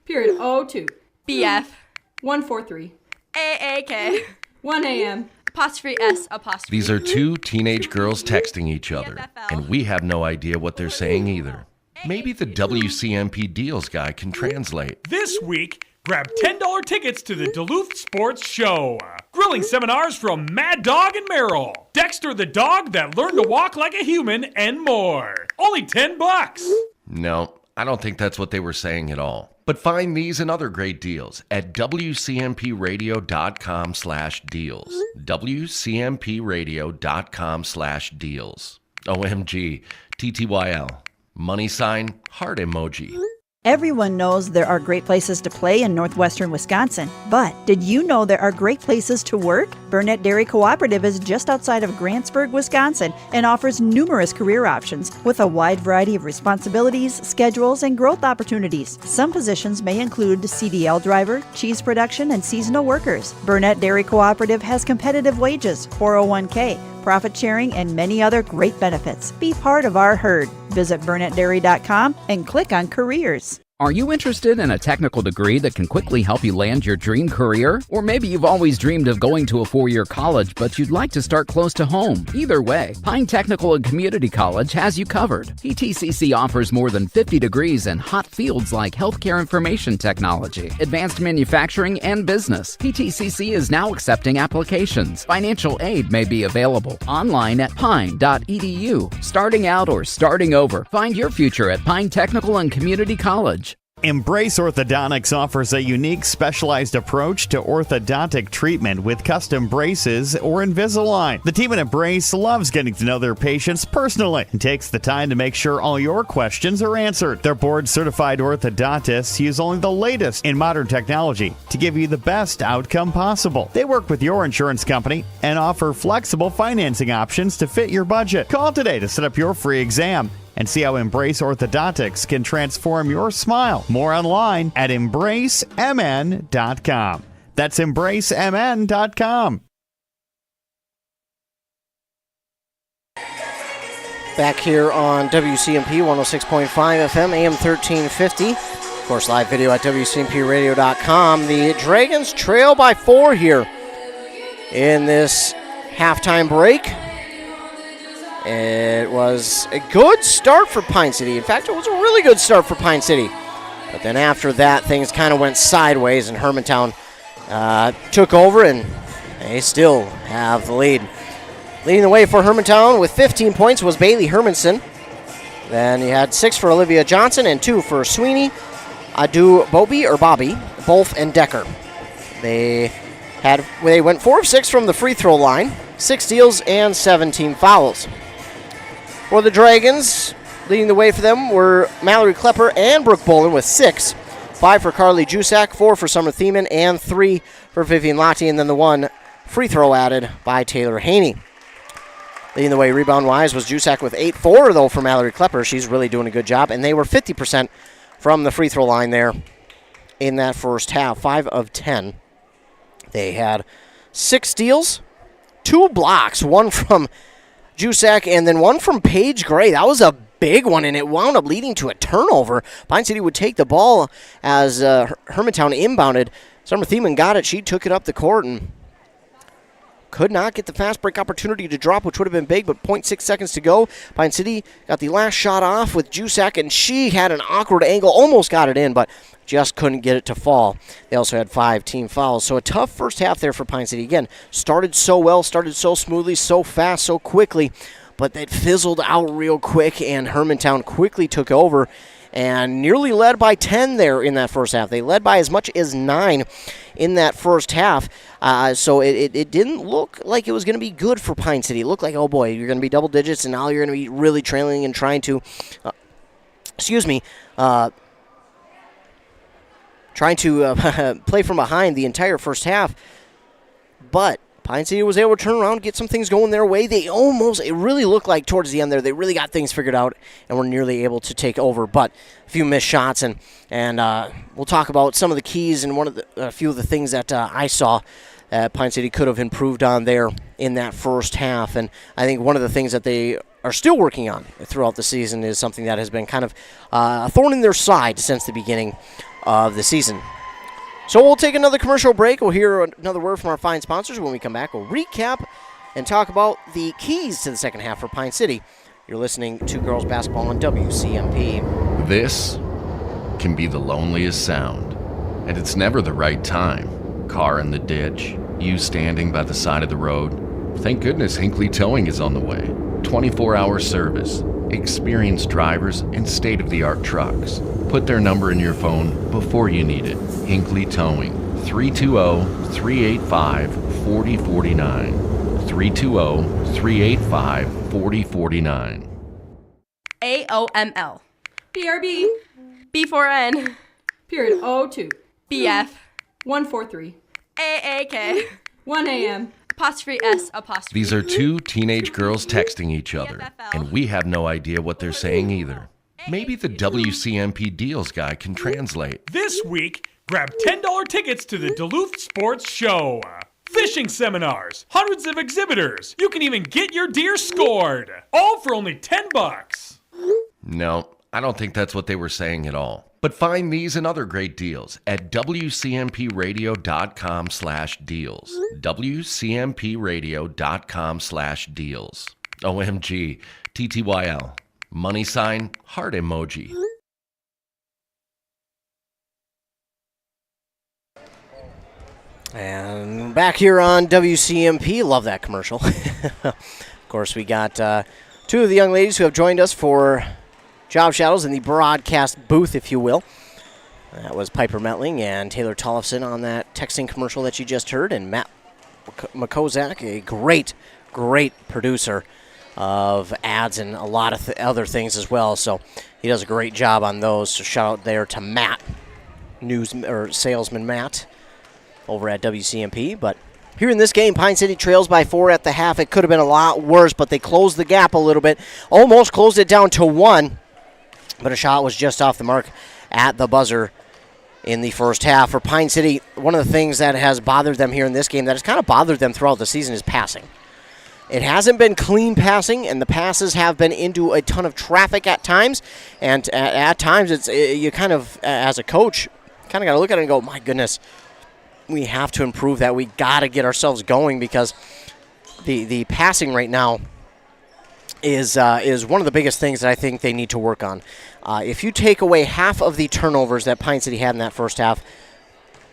Period O2. BF. 143. AAK. 1 a.m. Apostrophe S apostrophe. These are two teenage girls texting each other, and we have no idea what they're saying either. Maybe the WCMP deals guy can translate. This week, grab $10 tickets to the Duluth Sports Show. Grilling seminars from Mad Dog and Merrill. Dexter the dog that learned to walk like a human, and more. Only $10. No, I don't think that's what they were saying at all. But find these and other great deals at WCMPradio.com/deals. WCMPradio.com/deals. OMG, TTYL. Money sign, heart emoji. Everyone knows there are great places to play in northwestern Wisconsin, but did you know there are great places to work? Burnett Dairy Cooperative is just outside of Grantsburg, Wisconsin, and offers numerous career options with a wide variety of responsibilities, schedules, and growth opportunities. Some positions may include CDL driver, cheese production, and seasonal workers. Burnett Dairy Cooperative has competitive wages, 401k, profit sharing, and many other great benefits. Be part of our herd. Visit BurnettDairy.com and click on Careers. Are you interested in a technical degree that can quickly help you land your dream career? Or maybe you've always dreamed of going to a 4-year college, but you'd like to start close to home. Either way, Pine Technical and Community College has you covered. PTCC offers more than 50 degrees in hot fields like healthcare information technology, advanced manufacturing, and business. PTCC is now accepting applications. Financial aid may be available online at pine.edu. Starting out or starting over, find your future at Pine Technical and Community College. Embrace Orthodontics offers a unique specialized approach to orthodontic treatment with custom braces or Invisalign. The team at Embrace loves getting to know their patients personally and takes the time to make sure all your questions are answered. Their board-certified orthodontists use only the latest in modern technology to give you the best outcome possible. They work with your insurance company and offer flexible financing options to fit your budget. Call today to set up your free exam and see how Embrace Orthodontics can transform your smile. More online at EmbraceMN.com. That's EmbraceMN.com. Back here on WCMP 106.5 FM, AM 1350. Of course, live video at WCMPradio.com. The Dragons trail by 4 here in this halftime break. It was a good start for Pine City. In fact, it was a really good start for Pine City. But then after that, things kind of went sideways, and Hermantown took over, and they still have the lead. Leading the way for Hermantown with 15 points was Bailey Hermanson. Then you had 6 for Olivia Johnson and 2 for Sweeney, Adu Bobby, Bolf, and Decker. They went 4 of 6 from the free throw line, 6 steals, and 17 fouls. For the Dragons, leading the way for them were Mallory Klepper and Brooke Bolin with 6. 5 for Carly Jusak, 4 for Summer Thiemann, and 3 for Vivian Lottie, and then the 1 free throw added by Taylor Haney. Leading the way rebound-wise was Jusak with 8-4, though, for Mallory Klepper. She's really doing a good job, and they were 50% from the free throw line there in that first half, 5 of 10 They had 6 steals, 2 blocks, one from Jusak and then one from Paige Gray. That was a big one, and it wound up leading to a turnover. Pine City would take the ball as Hermantown inbounded. Summer Thiemann got it. She took it up the court and could not get the fast break opportunity to drop, which would have been big, but 0.6 seconds to go. Pine City got the last shot off with Jusak, and she had an awkward angle, almost got it in, but just couldn't get it to fall. They also had 5 team fouls, so a tough first half there for Pine City. Again, started so well, started so smoothly, so fast, so quickly, but it fizzled out real quick, and Hermantown quickly took over and nearly led by 10 there in that first half. They led by as much as 9 in that first half. So it didn't look like it was going to be good for Pine City. It looked like, oh boy, you're going to be double digits, and now you're going to be really trailing and trying to, play from behind the entire first half. But Pine City was able to turn around, get some things going their way. It really looked like towards the end there, they really got things figured out and were nearly able to take over. But a few missed shots, and we'll talk about some of the keys and a few of the things that I saw Pine City could have improved on there in that first half. And I think one of the things that they are still working on throughout the season is something that has been kind of a thorn in their side since the beginning of the season. So we'll take another commercial break. We'll hear another word from our fine sponsors. When we come back, we'll recap and talk about the keys to the second half for Pine City. You're listening to Girls Basketball on WCMP. This can be the loneliest sound, and it's never the right time. Car in the ditch, you standing by the side of the road. Thank goodness Hinckley Towing is on the way. 24-hour service, experienced drivers, and state-of-the-art trucks. Put their number in your phone before you need it. Hinckley Towing, 320-385-4049. 320-385-4049. AOML. BRB. B4N. Period 02. BF. 143. AAK. 1 a.m. Apostrophe S apostrophe. These are 2 teenage girls texting each other, and we have no idea what they're saying either. Maybe the WCMP Deals guy can translate. This week, grab $10 tickets to the Duluth Sports Show. Fishing seminars, hundreds of exhibitors. You can even get your deer scored. All for only $10. No, I don't think that's what they were saying at all. But find these and other great deals at WCMPradio.com/deals. WCMPradio.com/deals. OMG, TTYL. Money sign, heart emoji. And back here on WCMP, love that commercial. Of course, we got 2 of the young ladies who have joined us for job shadows in the broadcast booth, if you will. That was Piper Metling and Taylor Tollefson on that texting commercial that you just heard, and Matt McCozak, a great producer of ads and a lot of other things as well. So he does a great job on those. So shout out there to Matt, salesman Matt, over at WCMP. But here in this game, Pine City trails by 4 at the half. It could have been a lot worse, but they closed the gap a little bit. Almost closed it down to 1, but a shot was just off the mark at the buzzer in the first half. For Pine City, one of the things that has bothered them here in this game, that has kind of bothered them throughout the season, is passing. It hasn't been clean passing, and the passes have been into a ton of traffic at times. And at times, you kind of, as a coach, kind of got to look at it and go, my goodness, we have to improve that. We got to get ourselves going, because the passing right now is one of the biggest things that I think they need to work on. If you take away half of the turnovers that Pine City had in that first half,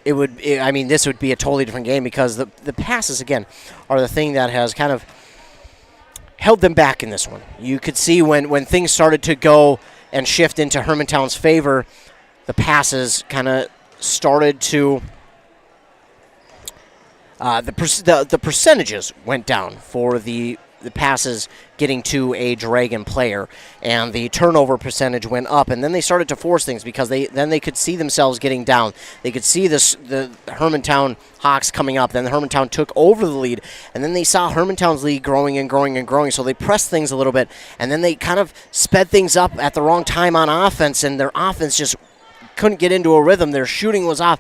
this would be a totally different game, because the passes, again, are the thing that has kind of held them back in this one. You could see when things started to go and shift into Hermantown's favor, the passes kind of started to the percentages went down for the passes getting to a Dragon player, and the turnover percentage went up, and then they started to force things, because they could see themselves getting down. They could see the Hermantown Hawks coming up. Then the Hermantown took over the lead, and then they saw Hermantown's lead growing and growing and growing, so they pressed things a little bit, and then they kind of sped things up at the wrong time on offense, and their offense just couldn't get into a rhythm. Their shooting was off.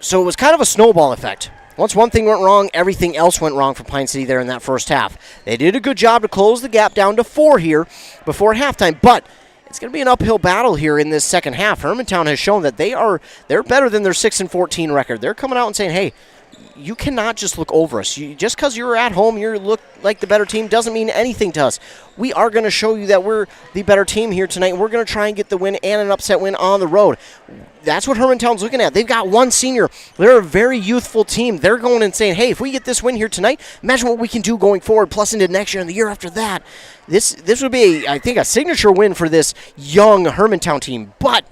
So it was kind of a snowball effect. Once one thing went wrong, everything else went wrong for Pine City there in that first half. They did a good job to close the gap down to 4 here before halftime, but it's going to be an uphill battle here in this second half. Hermantown has shown that they're better than their 6-14 record. They're coming out and saying, hey, you cannot just look over us. Just because you're at home, you look like the better team doesn't mean anything to us. We are going to show you that we're the better team here tonight, and we're going to try and get the win and an upset win on the road. That's what Hermantown's looking at. They've got one senior. They're a very youthful team. They're going and saying, hey, if we get this win here tonight, imagine what we can do going forward, plus into next year and the year after that. This would be, I think, a signature win for this young Hermantown team. But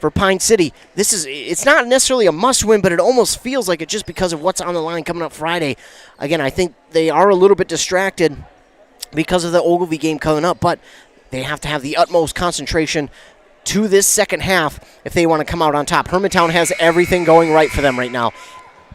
for Pine City, it's not necessarily a must-win, but it almost feels like it just because of what's on the line coming up Friday. Again, I think they are a little bit distracted because of the Ogilvie game coming up, but they have to have the utmost concentration to this second half if they want to come out on top. Hermantown has everything going right for them right now.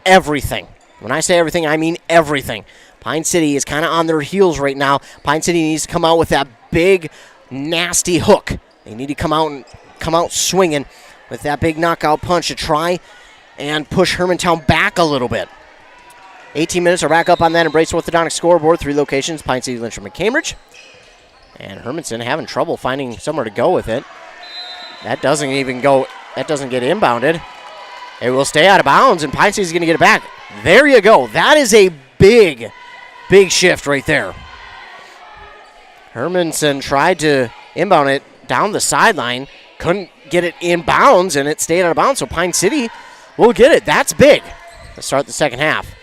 Everything. When I say everything, I mean everything. Pine City is kind of on their heels right now. Pine City needs to come out with that big, nasty hook. They need to come out swinging with that big knockout punch to try and push Hermantown back a little bit. 18 minutes are back up on that Embrace Orthodontic scoreboard. 3 locations, Pine City, Lynchburg, and Cambridge. And Hermanson having trouble finding somewhere to go with it. That doesn't get inbounded. It will stay out of bounds, and Pine City's going to get it back. There you go. That is a big, big shift right there. Hermanson tried to inbound it down the sideline, couldn't get it in bounds, and it stayed out of bounds, so Pine City will get it. That's big to start the second half.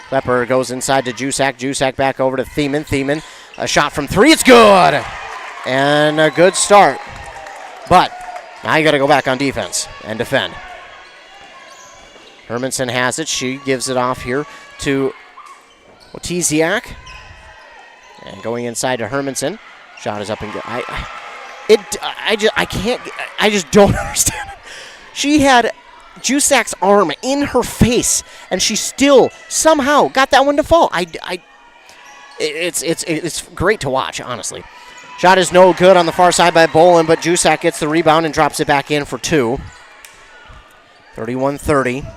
Klepper goes inside to Jusak. Jusak back over to Thiemann. Thiemann, a shot from 3. It's good! And a good start. But now you got to go back on defense and defend. Hermanson has it. She gives it off here to Wojciak. And going inside to Hermanson. Shot is up and good. I just don't understand it. She had Jusak's arm in her face, and she still somehow got that one to fall. It's great to watch, honestly. Shot is no good on the far side by Bolin, but Jusak gets the rebound and drops it back in for 2. 31-30.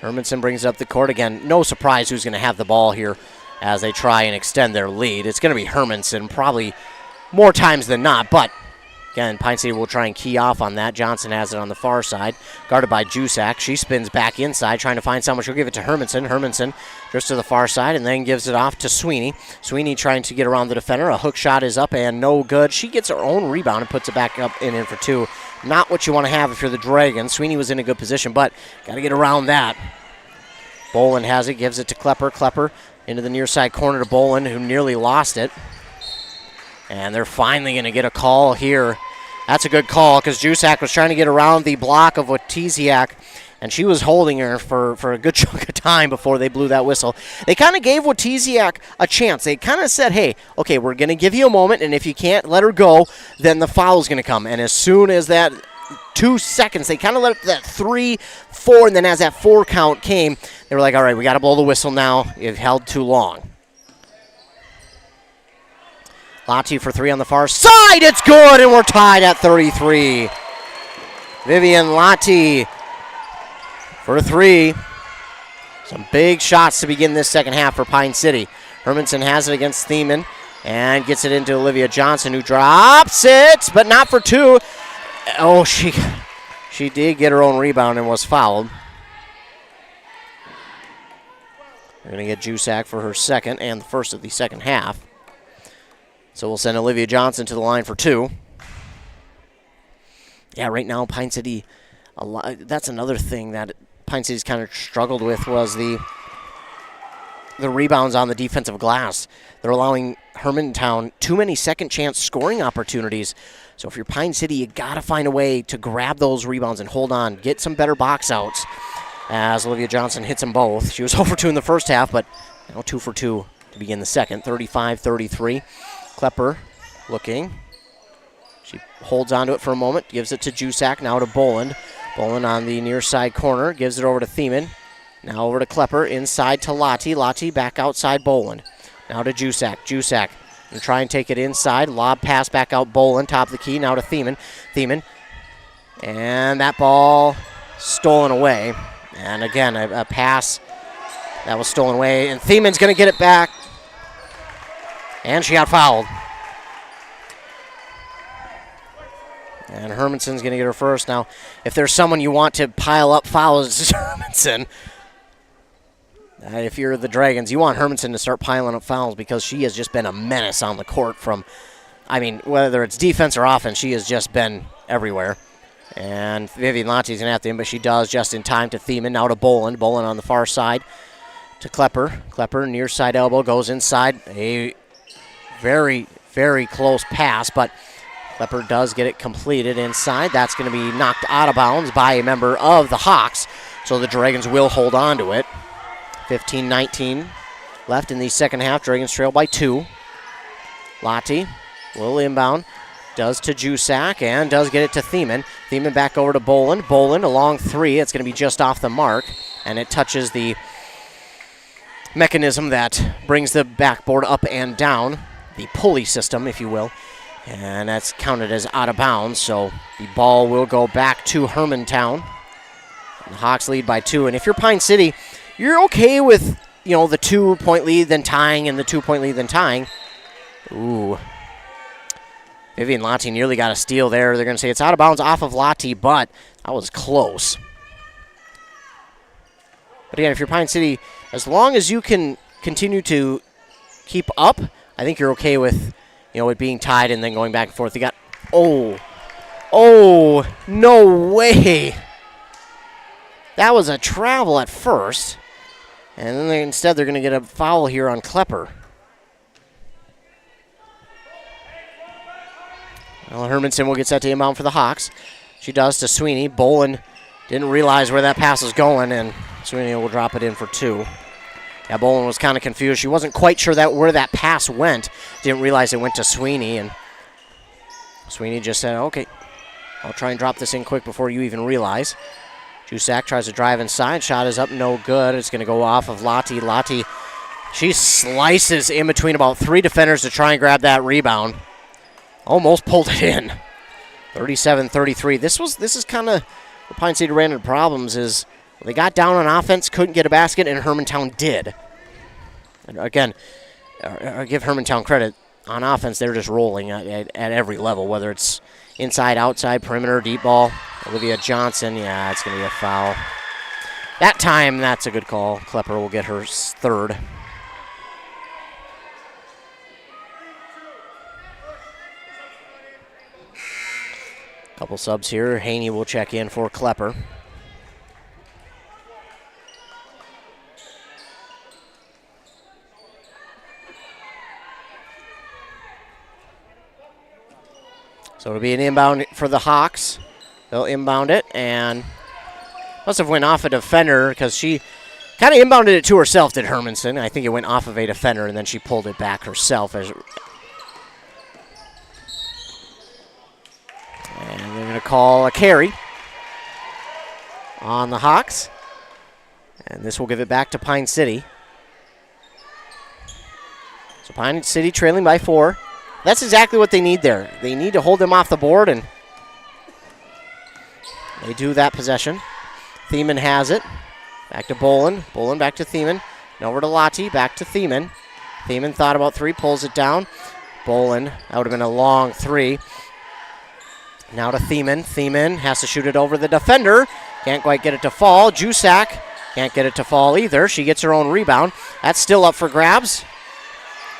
Hermanson brings it up the court again. No surprise who's going to have the ball here as they try and extend their lead. It's going to be Hermanson probably more times than not, but again, Pine City will try and key off on that. Johnson has it on the far side, guarded by Jusak. She spins back inside, trying to find someone. She'll give it to Hermanson. Hermanson just to the far side and then gives it off to Sweeney. Sweeney trying to get around the defender. A hook shot is up and no good. She gets her own rebound and puts it back up and in for 2. Not what you want to have if you're the Dragons. Sweeney was in a good position, but got to get around that. Bolin has it, gives it to Klepper. Klepper into the near side corner to Bolin, who nearly lost it. And they're finally going to get a call here. That's a good call because Jusak was trying to get around the block of Wojciak, and she was holding her for a good chunk of time before they blew that whistle. They kind of gave Wojciak a chance. They kind of said, hey, okay, we're going to give you a moment, and if you can't let her go, then the foul's going to come. And as soon as that 2 seconds, they kind of let that 3, 4, and then as that 4 count came, they were like, all right, we got to blow the whistle now. You've held too long. Lati for 3 on the far side. It's good, and we're tied at 33. Vivian Lati for 3. Some big shots to begin this second half for Pine City. Hermanson has it against Thiemann and gets it into Olivia Johnson, who drops it, but not for 2. Oh, she did get her own rebound and was fouled. We're going to get Jusak for her second and the first of the second half. So we'll send Olivia Johnson to the line for 2. Yeah, right now Pine City, that's another thing that Pine City's kind of struggled with was the rebounds on the defensive glass. They're allowing Hermantown too many second chance scoring opportunities. So if you're Pine City, you got to find a way to grab those rebounds and hold on. Get some better box outs as Olivia Johnson hits them both. She was 0 for 2 in the first half, but now 2 for 2 to begin the second. 35-33. Klepper looking. She holds onto it for a moment, gives it to Jusak, now to Boland. Boland on the near side corner, gives it over to Thiemann. Now over to Klepper, inside to Lati. Lati back outside Boland. Now to Jusak. Jusak and try and take it inside. Lob pass back out Boland, top of the key, now to Thiemann. Thiemann. And that ball stolen away. And again, a pass that was stolen away. And Thieman's going to get it back. And she got fouled. And Hermanson's going to get her first. Now, if there's someone you want to pile up fouls, it's Hermanson. If you're the Dragons, you want Hermanson to start piling up fouls because she has just been a menace on the court from, I mean, whether it's defense or offense, she has just been everywhere. And Vivian Lante's going to have to in, but she does just in time to Thiemann. Now to Boland. Boland on the far side to Klepper. Klepper near side elbow goes inside. A very, very close pass, but Klepper does get it completed inside. That's going to be knocked out of bounds by a member of the Hawks, so the Dragons will hold on to it. 15-19 left in the second half. Dragons trail by 2. Lottie will inbound. Does to Jusak and does get it to Thiemann. Thiemann back over to Boland. Boland along 3. It's going to be just off the mark, and it touches the mechanism that brings the backboard up and down, the pulley system, if you will, and that's counted as out of bounds, so the ball will go back to Hermantown. The Hawks lead by 2, and if you're Pine City, you're okay with, the 2-point lead, then tying, and the 2-point lead, then tying. Ooh. Vivian Lottie nearly got a steal there. They're going to say it's out of bounds off of Lottie, but that was close. But again, if you're Pine City, as long as you can continue to keep up, I think you're okay with, it being tied and then going back and forth. You got, oh, no way. That was a travel at first. And then instead they're going to get a foul here on Klepper. Well, Hermanson will get set to inbound for the Hawks. She does to Sweeney. Boland didn't realize where that pass was going, and Sweeney will drop it in for 2. Yeah, Boland was kind of confused. She wasn't quite sure where that pass went. Didn't realize it went to Sweeney, and Sweeney just said, okay, I'll try and drop this in quick before you even realize. Jusak tries to drive inside. Shot is up, no good. It's going to go off of Lottie. Lottie, she slices in between about 3 defenders to try and grab that rebound. Almost pulled it in. 37-33. This is kind of where Pine City ran into problems is they got down on offense, couldn't get a basket, and Hermantown did. And again, I give Hermantown credit. On offense, they're just rolling at every level, whether it's inside, outside, perimeter, deep ball. Olivia Johnson, yeah, it's going to be a foul. That time, that's a good call. Klepper will get her 3rd. Couple subs here. Haney will check in for Klepper. So it'll be an inbound for the Hawks. They'll inbound it, and must have went off a defender because she kind of inbounded it to herself, did Hermanson. I think it went off of a defender, and then she pulled it back herself. And they're going to call a carry on the Hawks. And this will give it back to Pine City. So Pine City trailing by 4. That's exactly what they need there. They need to hold them off the board, and they do that possession. Thiemann has it. Back to Boland. Boland back to Thiemann. And over to Lottie. Back to Thiemann. Thiemann thought about 3, pulls it down. Boland, that would have been a long 3. Now to Thiemann. Thiemann has to shoot it over the defender. Can't quite get it to fall. Jusak can't get it to fall either. She gets her own rebound. That's still up for grabs.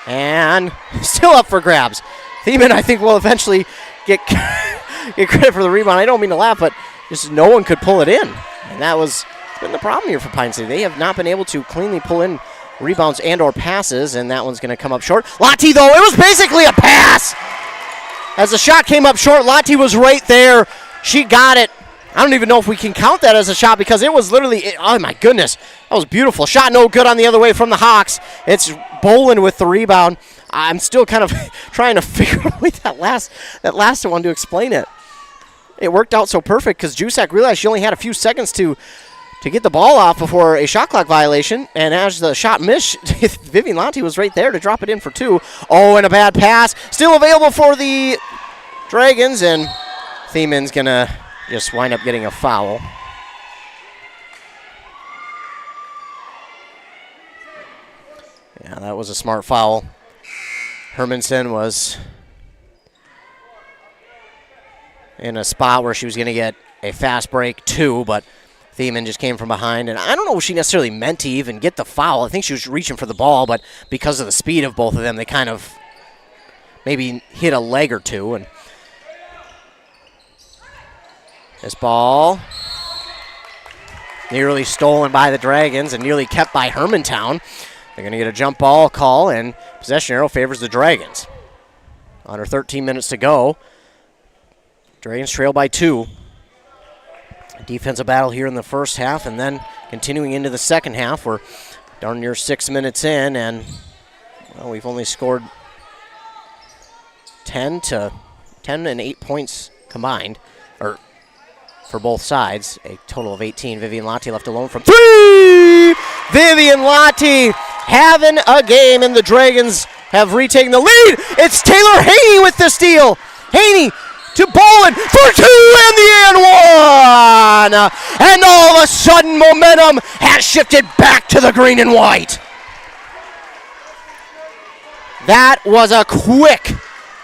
And still up for grabs. Thiemann, I think, will eventually get credit for the rebound. I don't mean to laugh, but just no one could pull it in. And that was been the problem here for Pine City. They have not been able to cleanly pull in rebounds and or passes, and that one's going to come up short. Lottie, though, it was basically a pass. As the shot came up short, Lottie was right there. She got it. I don't even know if we can count that as a shot because it was literally, oh my goodness, that was beautiful. Shot no good on the other way from the Hawks. It's Boland with the rebound. I'm still kind of trying to figure out that last one to explain it. It worked out so perfect because Jusak realized she only had a few seconds to get the ball off before a shot clock violation, and as the shot missed, Vivian Lanti was right there to drop it in for 2. Oh, and a bad pass. Still available for the Dragons, and Thiemann's going to just wind up getting a foul. Yeah, that was a smart foul. Hermanson was in a spot where she was going to get a fast break too, but Thiemann just came from behind, and I don't know if she necessarily meant to even get the foul. I think she was reaching for the ball, but because of the speed of both of them, they kind of maybe hit a leg or two. And this ball nearly stolen by the Dragons and nearly kept by Hermantown. They're going to get a jump ball call, and possession arrow favors the Dragons. Under 13 minutes to go. Dragons trail by 2. Defensive battle here in the first half, and then continuing into the second half. We're darn near 6 minutes in, and well, we've only scored 10 and 8 points combined, or for both sides, a total of 18. Vivian Lotti left alone from 3! Vivian Lotti having a game, and the Dragons have retaken the lead. It's Taylor Haney with the steal. Haney to Boland for 2 and the and 1! And all of a sudden, momentum has shifted back to the green and white. That was a quick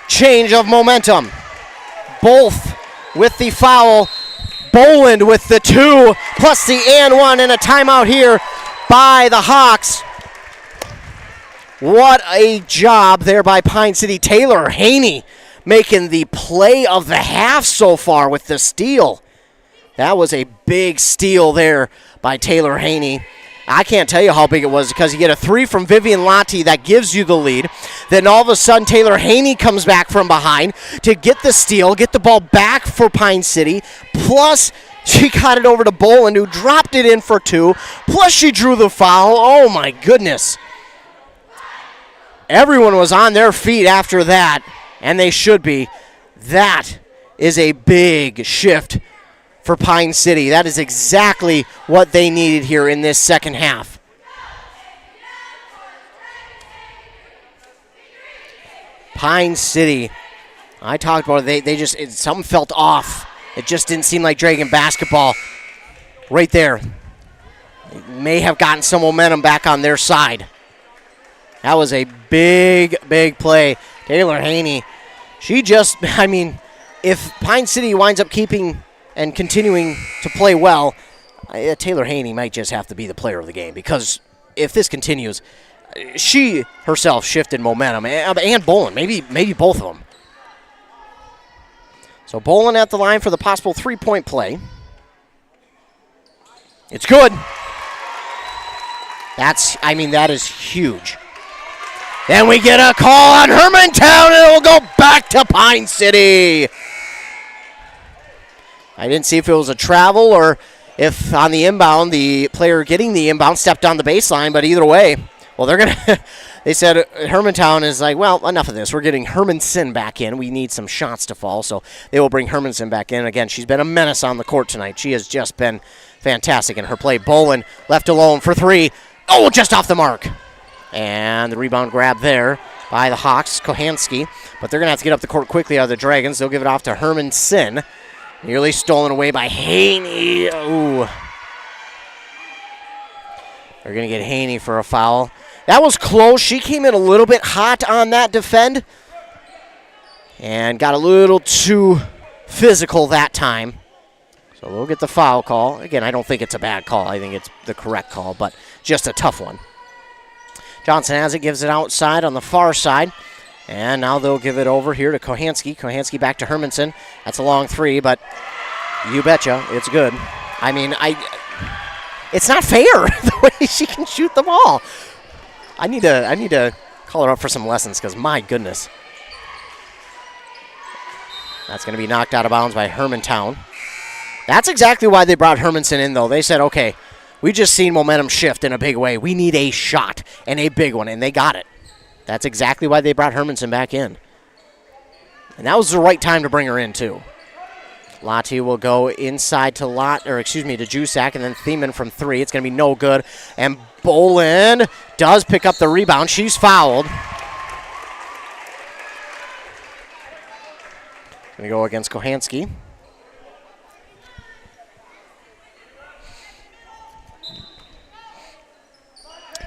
change of momentum. Both with the foul. Boland with the 2, plus the and 1, and a timeout here by the Hawks. What a job there by Pine City. Taylor Haney making the play of the half so far with the steal. That was a big steal there by Taylor Haney. I can't tell you how big it was because you get a 3 from Vivian Lotti that gives you the lead. Then all of a sudden Taylor Haney comes back from behind to get the steal, get the ball back for Pine City. Plus she got it over to Boland, who dropped it in for 2. Plus she drew the foul. Oh my goodness. Everyone was on their feet after that, and they should be. That is a big shift for Pine City. That is exactly what they needed here in this second half. Pine City, I talked about it, they just, something felt off. It just didn't seem like Dragon basketball right there. They may have gotten some momentum back on their side. That was a big, big play. Taylor Haney, she just, I mean, if Pine City winds up keeping and continuing to play well, Taylor Haney might just have to be the player of the game, because if this continues, she herself shifted momentum, and Boland, maybe both of them. So Boland at the line for the possible 3-point play. It's good. That is huge. Then we get a call on Hermantown, and it will go back to Pine City. I didn't see if it was a travel or if on the inbound, the player getting the inbound stepped on the baseline, but either way, well, they're going to, they said Hermantown is like, well, enough of this. We're getting Hermanson back in. We need some shots to fall, so they will bring Hermanson back in. Again, she's been a menace on the court tonight. She has just been fantastic in her play. Boland left alone for 3. Oh, just off the mark. And the rebound grab there by the Hawks, Kohanski. But they're going to have to get up the court quickly out of the Dragons. They'll give it off to Hermanson. Nearly stolen away by Haney. Ooh. They're going to get Haney for a foul. That was close. She came in a little bit hot on that defend and got a little too physical that time. So they'll get the foul call. Again, I don't think it's a bad call. I think it's the correct call, but just a tough one. Johnson has it, gives it outside on the far side. And now they'll give it over here to Kohanski. Kohanski back to Hermanson. That's a long 3, but you betcha, it's good. I mean, it's not fair the way she can shoot the ball. I need to call her up for some lessons, because my goodness. That's going to be knocked out of bounds by Hermantown. That's exactly why they brought Hermanson in, though. They said, okay, we just seen momentum shift in a big way. We need a shot, and a big one, and they got it. That's exactly why they brought Hermanson back in. And that was the right time to bring her in, too. Lotti will go inside to Jusak, and then Thiemann from 3. It's going to be no good. And Boland does pick up the rebound. She's fouled. Going to go against Kohanski.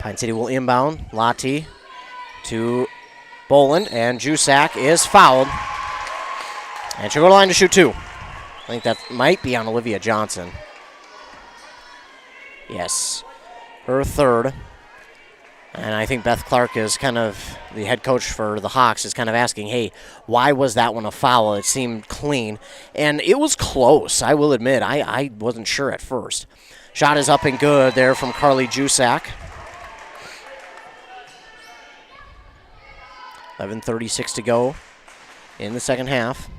Pine City will inbound. Lottie to Boland, and Jusak is fouled. And she'll go to the line to shoot 2. I think that might be on Olivia Johnson. Yes, her third. And I think Beth Clark is kind of, the head coach for the Hawks, is kind of asking, hey, why was that one a foul? It seemed clean. And it was close, I will admit. I wasn't sure at first. Shot is up and good there from Carly Jusak. 11:36 to go in the second half.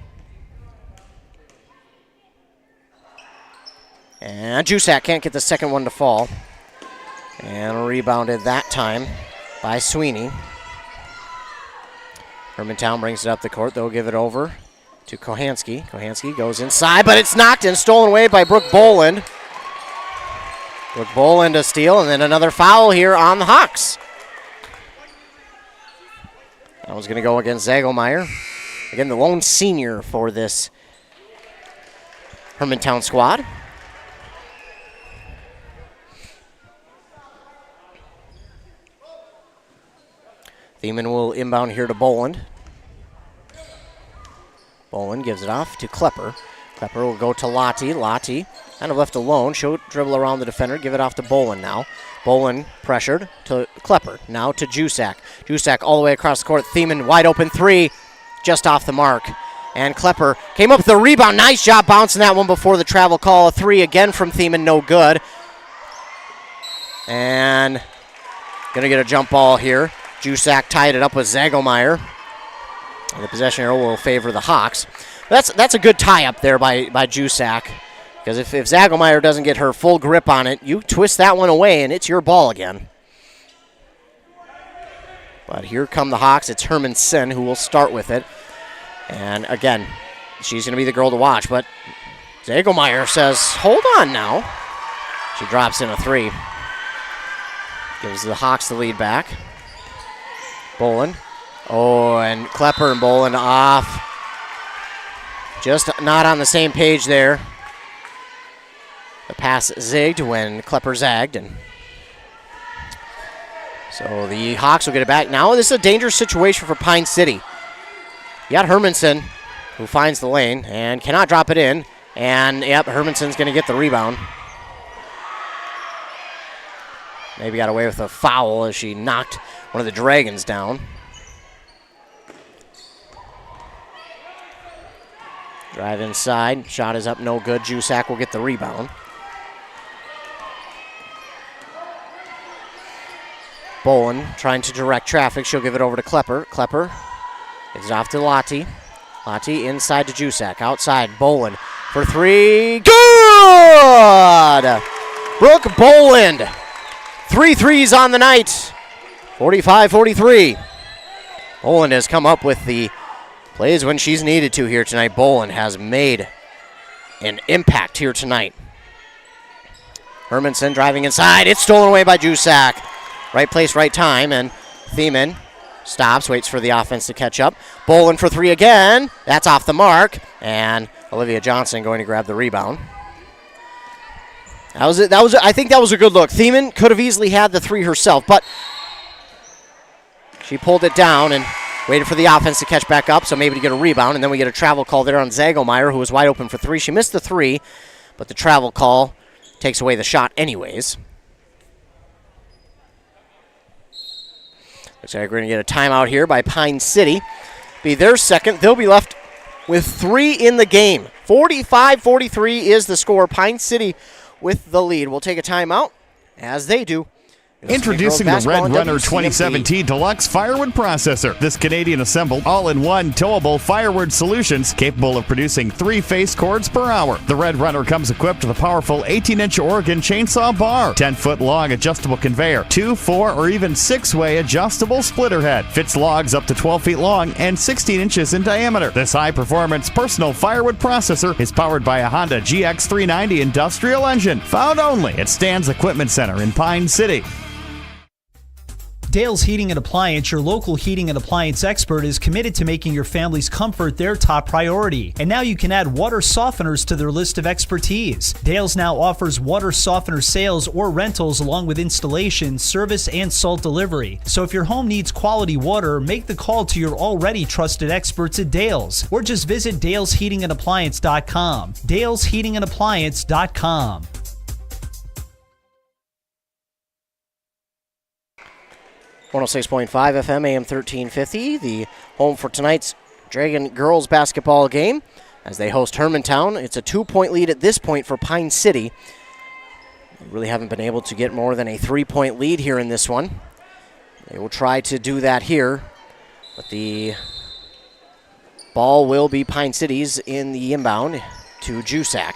And Jusak can't get the second one to fall. And rebounded that time by Sweeney. Hermantown brings it up the court. They'll give it over to Kohansky. Kohansky goes inside, but it's knocked and stolen away by Brooke Boland. Brooke Boland a steal, and then another foul here on the Hawks. That one's going to go against Zagelmeyer. Again, the lone senior for this Hermantown squad. Thiemann will inbound here to Boland. Boland gives it off to Klepper. Klepper will go to Lottie. Lottie kind of left alone. She'll dribble around the defender, give it off to Boland now. Boland pressured to Klepper. Now to Jusak. Jusak all the way across the court. Thiemann wide open 3, just off the mark. And Klepper came up with the rebound. Nice job bouncing that one before the travel call. A 3 again from Thiemann, no good. And gonna get a jump ball here. Jusak tied it up with Zagelmeyer. And the possession arrow will favor the Hawks. That's a good tie-up there by Jusak. Because if Zagelmeyer doesn't get her full grip on it, you twist that one away and it's your ball again. But here come the Hawks. It's Hermanson who will start with it. And again, she's going to be the girl to watch. But Zagelmeyer says, hold on now. She drops in a 3. Gives the Hawks the lead back. Boland. Oh, and Klepper and Boland off. Just not on the same page there. The pass zigged when Klepper zagged. And so the Hawks will get it back. Now this is a dangerous situation for Pine City. You got Hermanson, who finds the lane and cannot drop it in. And, yep, Hermanson's going to get the rebound. Maybe got away with a foul as she knocked one of the Dragons down. Drive inside. Shot is up, no good. Jusak will get the rebound. Boland trying to direct traffic. She'll give it over to Klepper. Klepper gives it off to Lottie. Lottie inside to Jusak. Outside, Boland for 3. Good! Brooke Boland. 3 threes on the night. 45-43. Boland has come up with the plays when she's needed to here tonight. Boland has made an impact here tonight. Hermanson driving inside. It's stolen away by Jusak. Right place, right time, and Thiemann stops, waits for the offense to catch up. Boland for 3 again. That's off the mark, and Olivia Johnson going to grab the rebound. That was it. I think that was a good look. Thiemann could have easily had the 3 herself, but she pulled it down and waited for the offense to catch back up, so maybe to get a rebound, and then we get a travel call there on Zagelmeyer, who was wide open for 3. She missed the 3, but the travel call takes away the shot anyways. Looks like we're going to get a timeout here by Pine City. Be their second. They'll be left with 3 in the game. 45-43 is the score. Pine City with the lead. We'll take a timeout, as they do. Introducing the Red Runner 2017 Deluxe Firewood Processor. This Canadian-assembled, all-in-one, towable firewood solutions capable of producing 3 face cords per hour. The Red Runner comes equipped with a powerful 18-inch Oregon chainsaw bar, 10-foot-long adjustable conveyor, 2, 4, or even 6-way adjustable splitter head. Fits logs up to 12 feet long and 16 inches in diameter. This high-performance personal firewood processor is powered by a Honda GX390 industrial engine, found only at Stan's Equipment Center in Pine City. Dale's Heating and Appliance, your local heating and appliance expert, is committed to making your family's comfort their top priority. And now you can add water softeners to their list of expertise. Dale's now offers water softener sales or rentals along with installation, service, and salt delivery. So if your home needs quality water, make the call to your already trusted experts at Dale's, or just visit dalesheatingandappliance.com. dalesheatingandappliance.com. .5 FM, AM 1350, the home for tonight's Dragon girls basketball game as they host Hermantown. It's a 2-point lead at this point for Pine City. They really haven't been able to get more than a 3-point lead here in this one. They will try to do that here, but the ball will be Pine City's in the inbound to Jusak.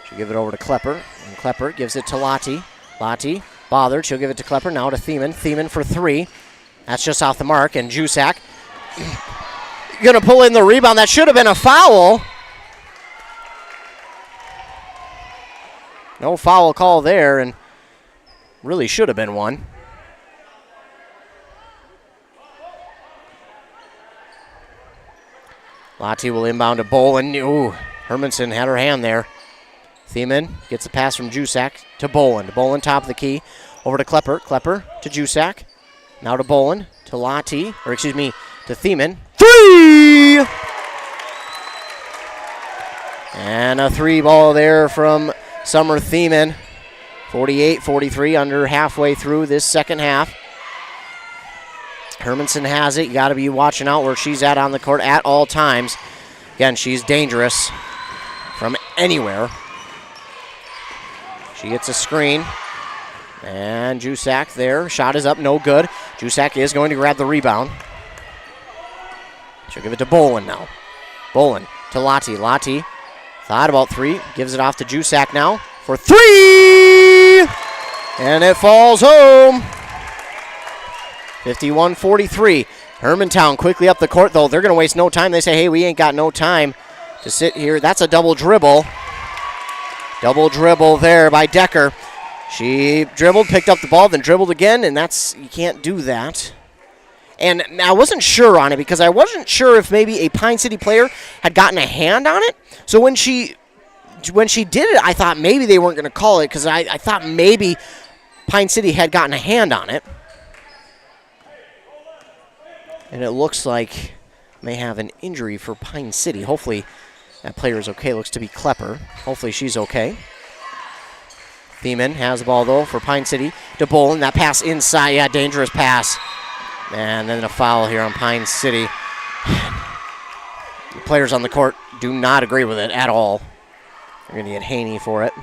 She'll give it over to Klepper, and Klepper gives it to Lottie. Lottie bothered. She'll give it to Klepper. Now to Thiemann. Thiemann for 3. That's just off the mark. And Jusak going to pull in the rebound. That should have been a foul. No foul call there, and really should have been one. Lottie will inbound to Bolin. Ooh, Hermanson had her hand there. Thiemann gets a pass from Jusak to Bolin. Bolin top of the key. Over to Klepper. Klepper to Jusak. Now to Bolin. To Lottie. To Thiemann. 3! And a 3 ball there from Summer Thiemann. 48-43, under halfway through this second half. Hermanson has it. You got to be watching out where she's at on the court at all times. Again, she's dangerous from anywhere. She gets a screen. And Jusak there. Shot is up, no good. Jusak is going to grab the rebound. She'll give it to Bolin now. Bolin to Lottie. Lottie thought about 3. Gives it off to Jusak now for 3! And it falls home. 51-43. Hermantown quickly up the court, though. They're going to waste no time. They say, hey, we ain't got no time to sit here. That's a double dribble. Double dribble there by Decker. She dribbled, picked up the ball, then dribbled again, and you can't do that. And I wasn't sure on it because I wasn't sure if maybe a Pine City player had gotten a hand on it. So when she did it, I thought maybe they weren't going to call it because I thought maybe Pine City had gotten a hand on it. And it looks like may have an injury for Pine City. Hopefully that player is okay. Looks to be Klepper. Hopefully she's okay. Thiemann has the ball, though, for Pine City. To Bolin. That pass inside. Yeah, dangerous pass. And then a foul here on Pine City. The players on the court do not agree with it at all. They're going to get Haney for it.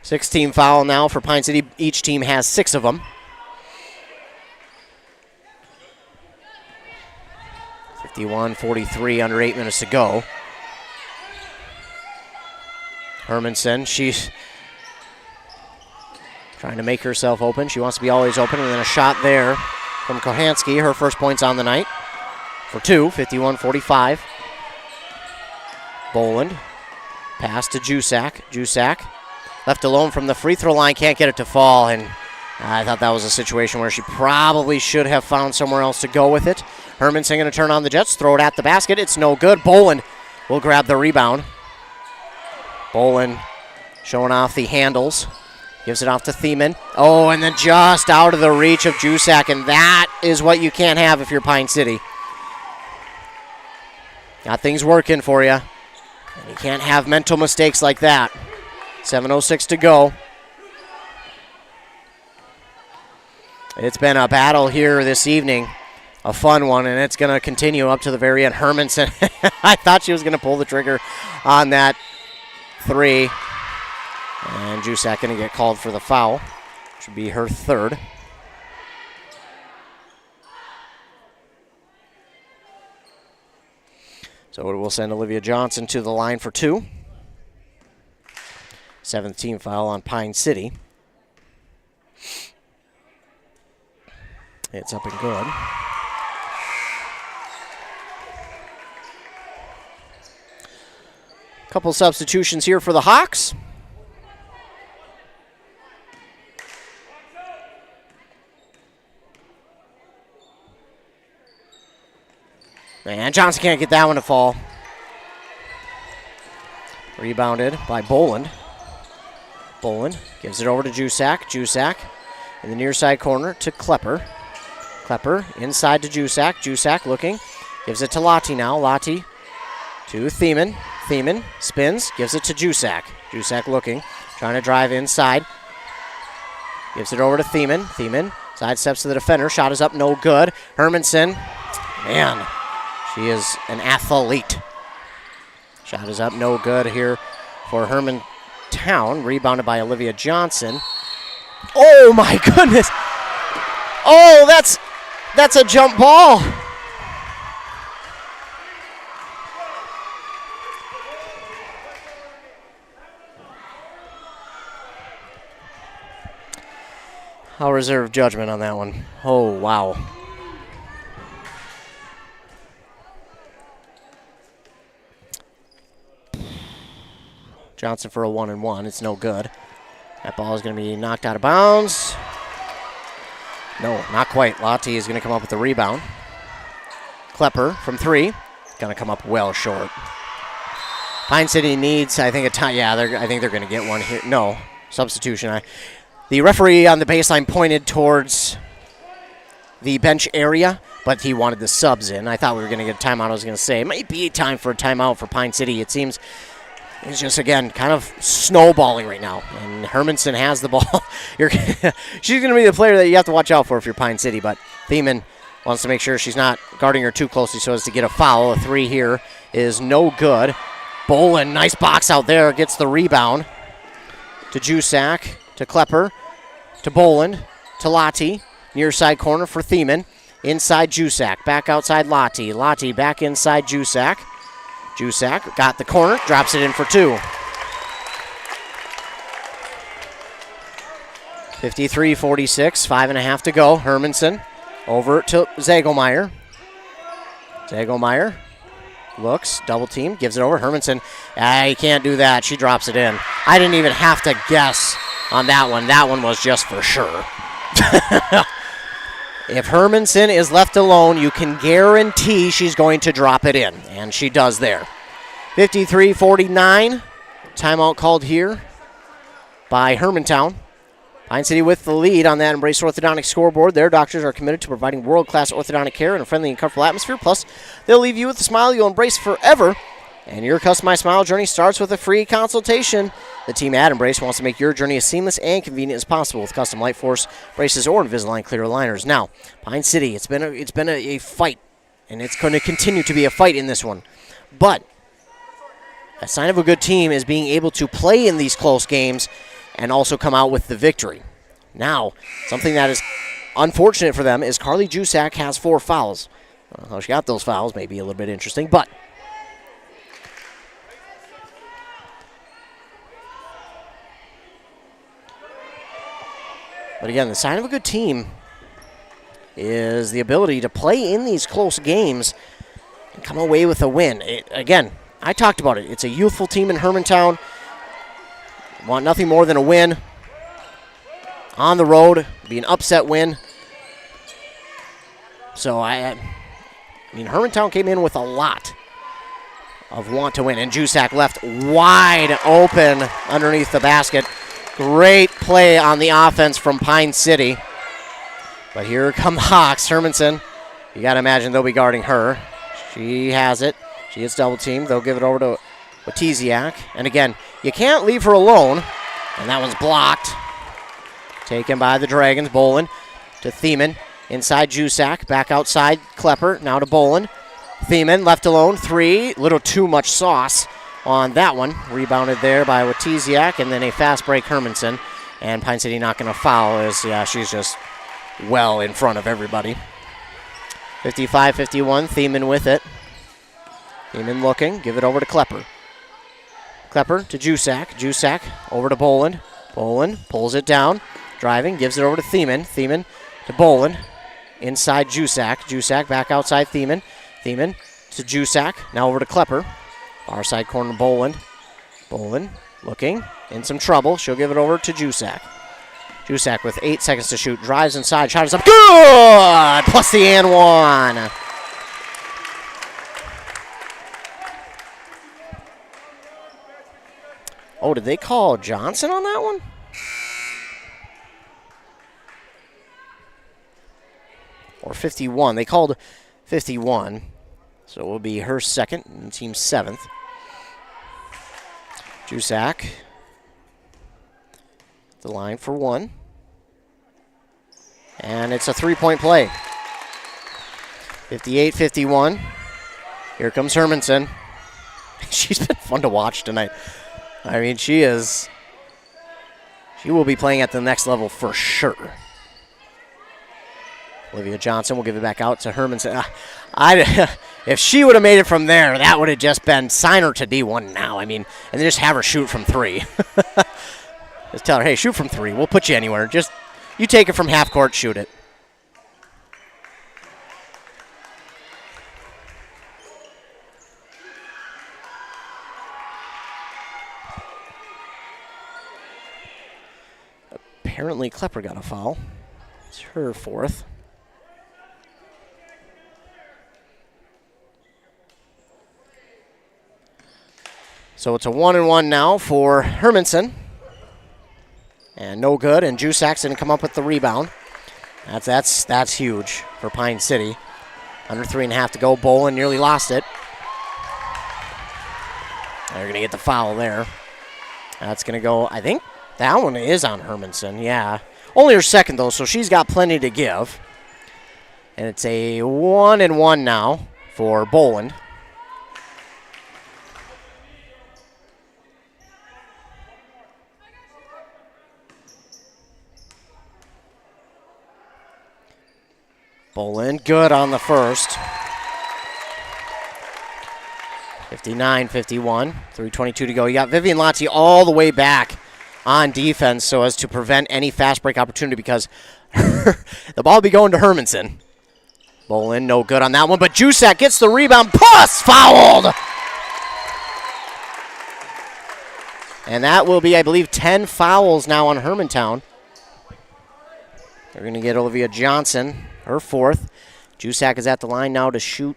Six-team foul now for Pine City. Each team has 6 of them. 51-43, under 8 minutes to go. Hermanson, she's trying to make herself open. She wants to be always open, and then a shot there from Kohansky. Her first points on the night for 2, 51-45. Boland, pass to Jusak. Jusak left alone from the free throw line, can't get it to fall, and I thought that was a situation where she probably should have found somewhere else to go with it. Hermanson going to turn on the Jets, throw it at the basket. It's no good. Boland will grab the rebound. Boland showing off the handles. Gives it off to Thiemann. Oh, and then just out of the reach of Jusak, and that is what you can't have if you're Pine City. Got things working for you. And you can't have mental mistakes like that. 7:06 to go. It's been a battle here this evening, a fun one, and it's going to continue up to the very end. Hermanson, I thought she was going to pull the trigger on that 3. And Jusak going to get called for the foul. Should be her 3rd. So it will send Olivia Johnson to the line for 2. 7th team foul on Pine City. It's up and good. Couple substitutions here for the Hawks. And Johnson can't get that one to fall. Rebounded by Boland. Boland gives it over to Jusak. Jusak in the near side corner to Klepper. Klepper inside to Jusak. Jusak looking. Gives it to Lottie now. Lottie to Thiemann. Thiemann spins. Gives it to Jusak. Jusak looking. Trying to drive inside. Gives it over to Thiemann. Thiemann sidesteps to the defender. Shot is up. No good. Hermanson. Man, she is an athlete. Shot is up. No good here for Hermantown. Rebounded by Olivia Johnson. Oh, my goodness. Oh, that's a jump ball. I'll reserve judgment on that one. Oh, wow. Johnson for a 1-and-1. It's no good. That ball is going to be knocked out of bounds. No, not quite. Lottie is going to come up with the rebound. Klepper from 3. Going to come up well short. Pine City needs, I think, a time. Yeah, I think they're going to get one here. No, substitution. The referee on the baseline pointed towards the bench area, but he wanted the subs in. I thought we were going to get a timeout. I was going to say it might be time for a timeout for Pine City. It seems it's just, again, kind of snowballing right now. And Hermanson has the ball. She's going to be the player that you have to watch out for if you're Pine City, but Thiemann wants to make sure she's not guarding her too closely so as to get a foul. A 3 here is no good. Boland, nice box out there, gets the rebound to Jusak. To Klepper, to Boland, to Lottie. Near side corner for Thiemann. Inside Jusak, back outside Lottie. Lottie back inside Jusak. Jusak got the corner, drops it in for 2. 53-46, 5.5 to go. Hermanson over to Zagelmeyer. Zagelmeyer looks, double team, gives it over. Hermanson, he can't do that. She drops it in. I didn't even have to guess on that one. That one was just for sure. If Hermanson is left alone, you can guarantee she's going to drop it in, and she does there. 53-49, timeout called here by Hermantown. Pine City with the lead on that Embrace Orthodontic scoreboard. Their doctors are committed to providing world-class orthodontic care in a friendly and comfortable atmosphere. Plus, they'll leave you with a smile you'll embrace forever. And your customized smile journey starts with a free consultation. The team at Embrace wants to make your journey as seamless and convenient as possible with custom Light Force braces or Invisalign clear aligners. Now, Pine City, it's been a fight, and it's going to continue to be a fight in this one. But a sign of a good team is being able to play in these close games and also come out with the victory. Now, something that is unfortunate for them is Carly Jusak has 4 fouls. How she got those fouls may be a little bit interesting, but again, the sign of a good team is the ability to play in these close games and come away with a win. Again, I talked about it. It's a youthful team in Hermantown. Want nothing more than a win on the road, be an upset win. So, I mean, Hermantown came in with a lot of want to win, and Jusak left wide open underneath the basket. Great play on the offense from Pine City. But here come the Hawks. Hermanson, you got to imagine they'll be guarding her. She has it. She gets double teamed. They'll give it over to Watiziak. And again, you can't leave her alone. And that one's blocked. Taken by the Dragons. Boland to Thiemann. Inside Jusak. Back outside Klepper. Now to Boland. Thiemann left alone. 3. Little too much sauce on that one. Rebounded there by Watiziak. And then a fast break Hermanson. And Pine City not going to foul as she's just well in front of everybody. 55-51. Thiemann with it. Thiemann looking. Give it over to Klepper. Klepper to Jusak. Jusak over to Boland. Boland pulls it down. Driving. Gives it over to Thiemann. Thiemann to Boland. Inside Jusak. Jusak back outside Thiemann. Thiemann to Jusak. Now over to Klepper. Far side corner Boland. Boland looking in some trouble. She'll give it over to Jusak. Jusak with 8 seconds to shoot. Drives inside. Shot is up. Good! Plus the and one. Oh, did they call Johnson on that one? Or 51. They called 51. So it will be her second and team seventh. Jusak. The line for one. And it's a three-point play. 58-51. Here comes Hermanson. She's been fun to watch tonight. I mean, she will be playing at the next level for sure. Olivia Johnson will give it back out to Hermanson. If she would have made it from there, that would have just been sign her to D1 now. I mean, and then just have her shoot from three. Just tell her, hey, shoot from three. We'll put you anywhere. Just you take it from half court, shoot it. Apparently, Klepper got a foul. It's her fourth. So it's a 1-1 now for Hermanson. And no good, and Jusak's didn't come up with the rebound. That's huge for Pine City. Under 3.5 to go. Bolin nearly lost it. They're going to get the foul there. That's going to go, I think that one is on Hermanson, yeah. Only her second, though, so she's got plenty to give. And it's a 1-1 now for Boland. Boland good on the first. 59-51, 3:22 to go. You got Vivian Lotzi all the way back on defense so as to prevent any fast break opportunity because the ball will be going to Hermanson. Boland no good on that one, but Jusak gets the rebound, plus fouled! And that will be, I believe, 10 fouls now on Hermantown. They're going to get Olivia Johnson, her fourth. Jusak is at the line now to shoot.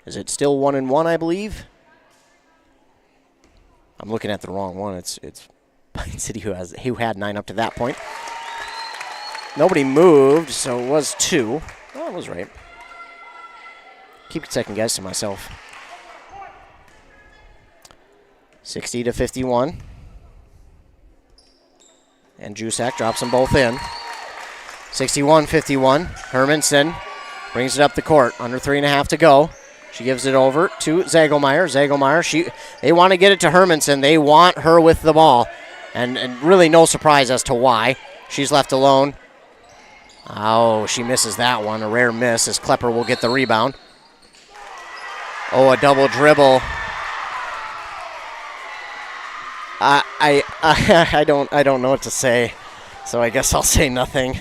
Is it still 1-1, I believe? I'm looking at the wrong one. It's Pine City who had 9 up to that point. Nobody moved, so it was 2. Oh, I was right. Keep second guessing myself. 60-51. And Jusak drops them both in. 61-51. Hermanson brings it up the court. Under 3.5 to go. She gives it over to Zagelmeyer. Zagelmeyer, they want to get it to Hermanson. They want her with the ball. And really no surprise as to why. She's left alone. Oh, she misses that one. A rare miss as Klepper will get the rebound. Oh, a double dribble. I don't know what to say, so I guess I'll say nothing.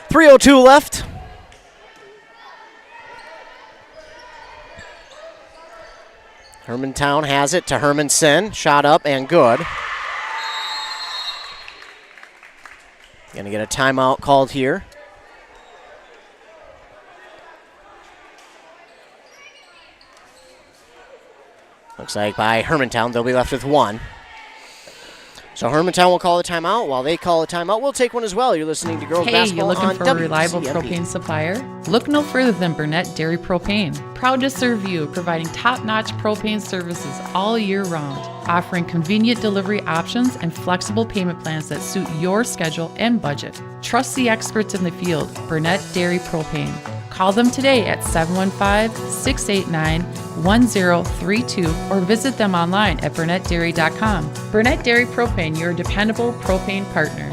3:02 left. Hermantown has it to Hermanson. Shot up and good. Going to get a timeout called here. Looks like by Hermantown, they'll be left with one. So Hermantown will call a timeout. While they call a timeout, we'll take one as well. You're listening to Girls Basketball Hey, you looking for a reliable WCMP. propane supplier? Look no further than Burnett Dairy Propane. Proud to serve you, providing top-notch propane services all year round, offering convenient delivery options and flexible payment plans that suit your schedule and budget. Trust the experts in the field, Burnett Dairy Propane. Call them today at 715-689-1032 or visit them online at burnettdairy.com. Burnett Dairy Propane, your dependable propane partner.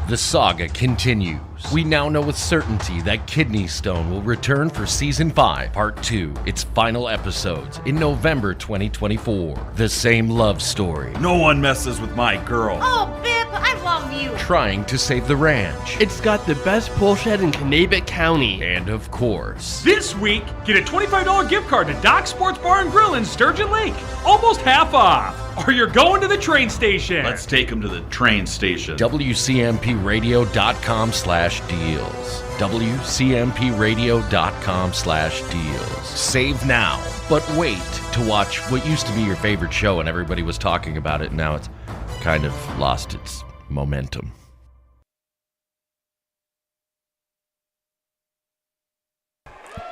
The saga continues. We now know with certainty that Kidney Stone will return for Season 5, Part 2, its final episodes, in November 2024. The same love story. No one messes with my girl. Oh, Bip, I love you. Trying to save the ranch. It's got the best pool shed in Kanabec County. And of course, This week, get a $25 gift card to Doc Sports Bar and Grill in Sturgeon Lake. Almost half off. Or you're going to the train station. Let's take them to the train station. WCMPradio.com/deals. WCMPradio.com/deals. Save now, but wait to watch what used to be your favorite show and everybody was talking about it. Now it's kind of lost its momentum.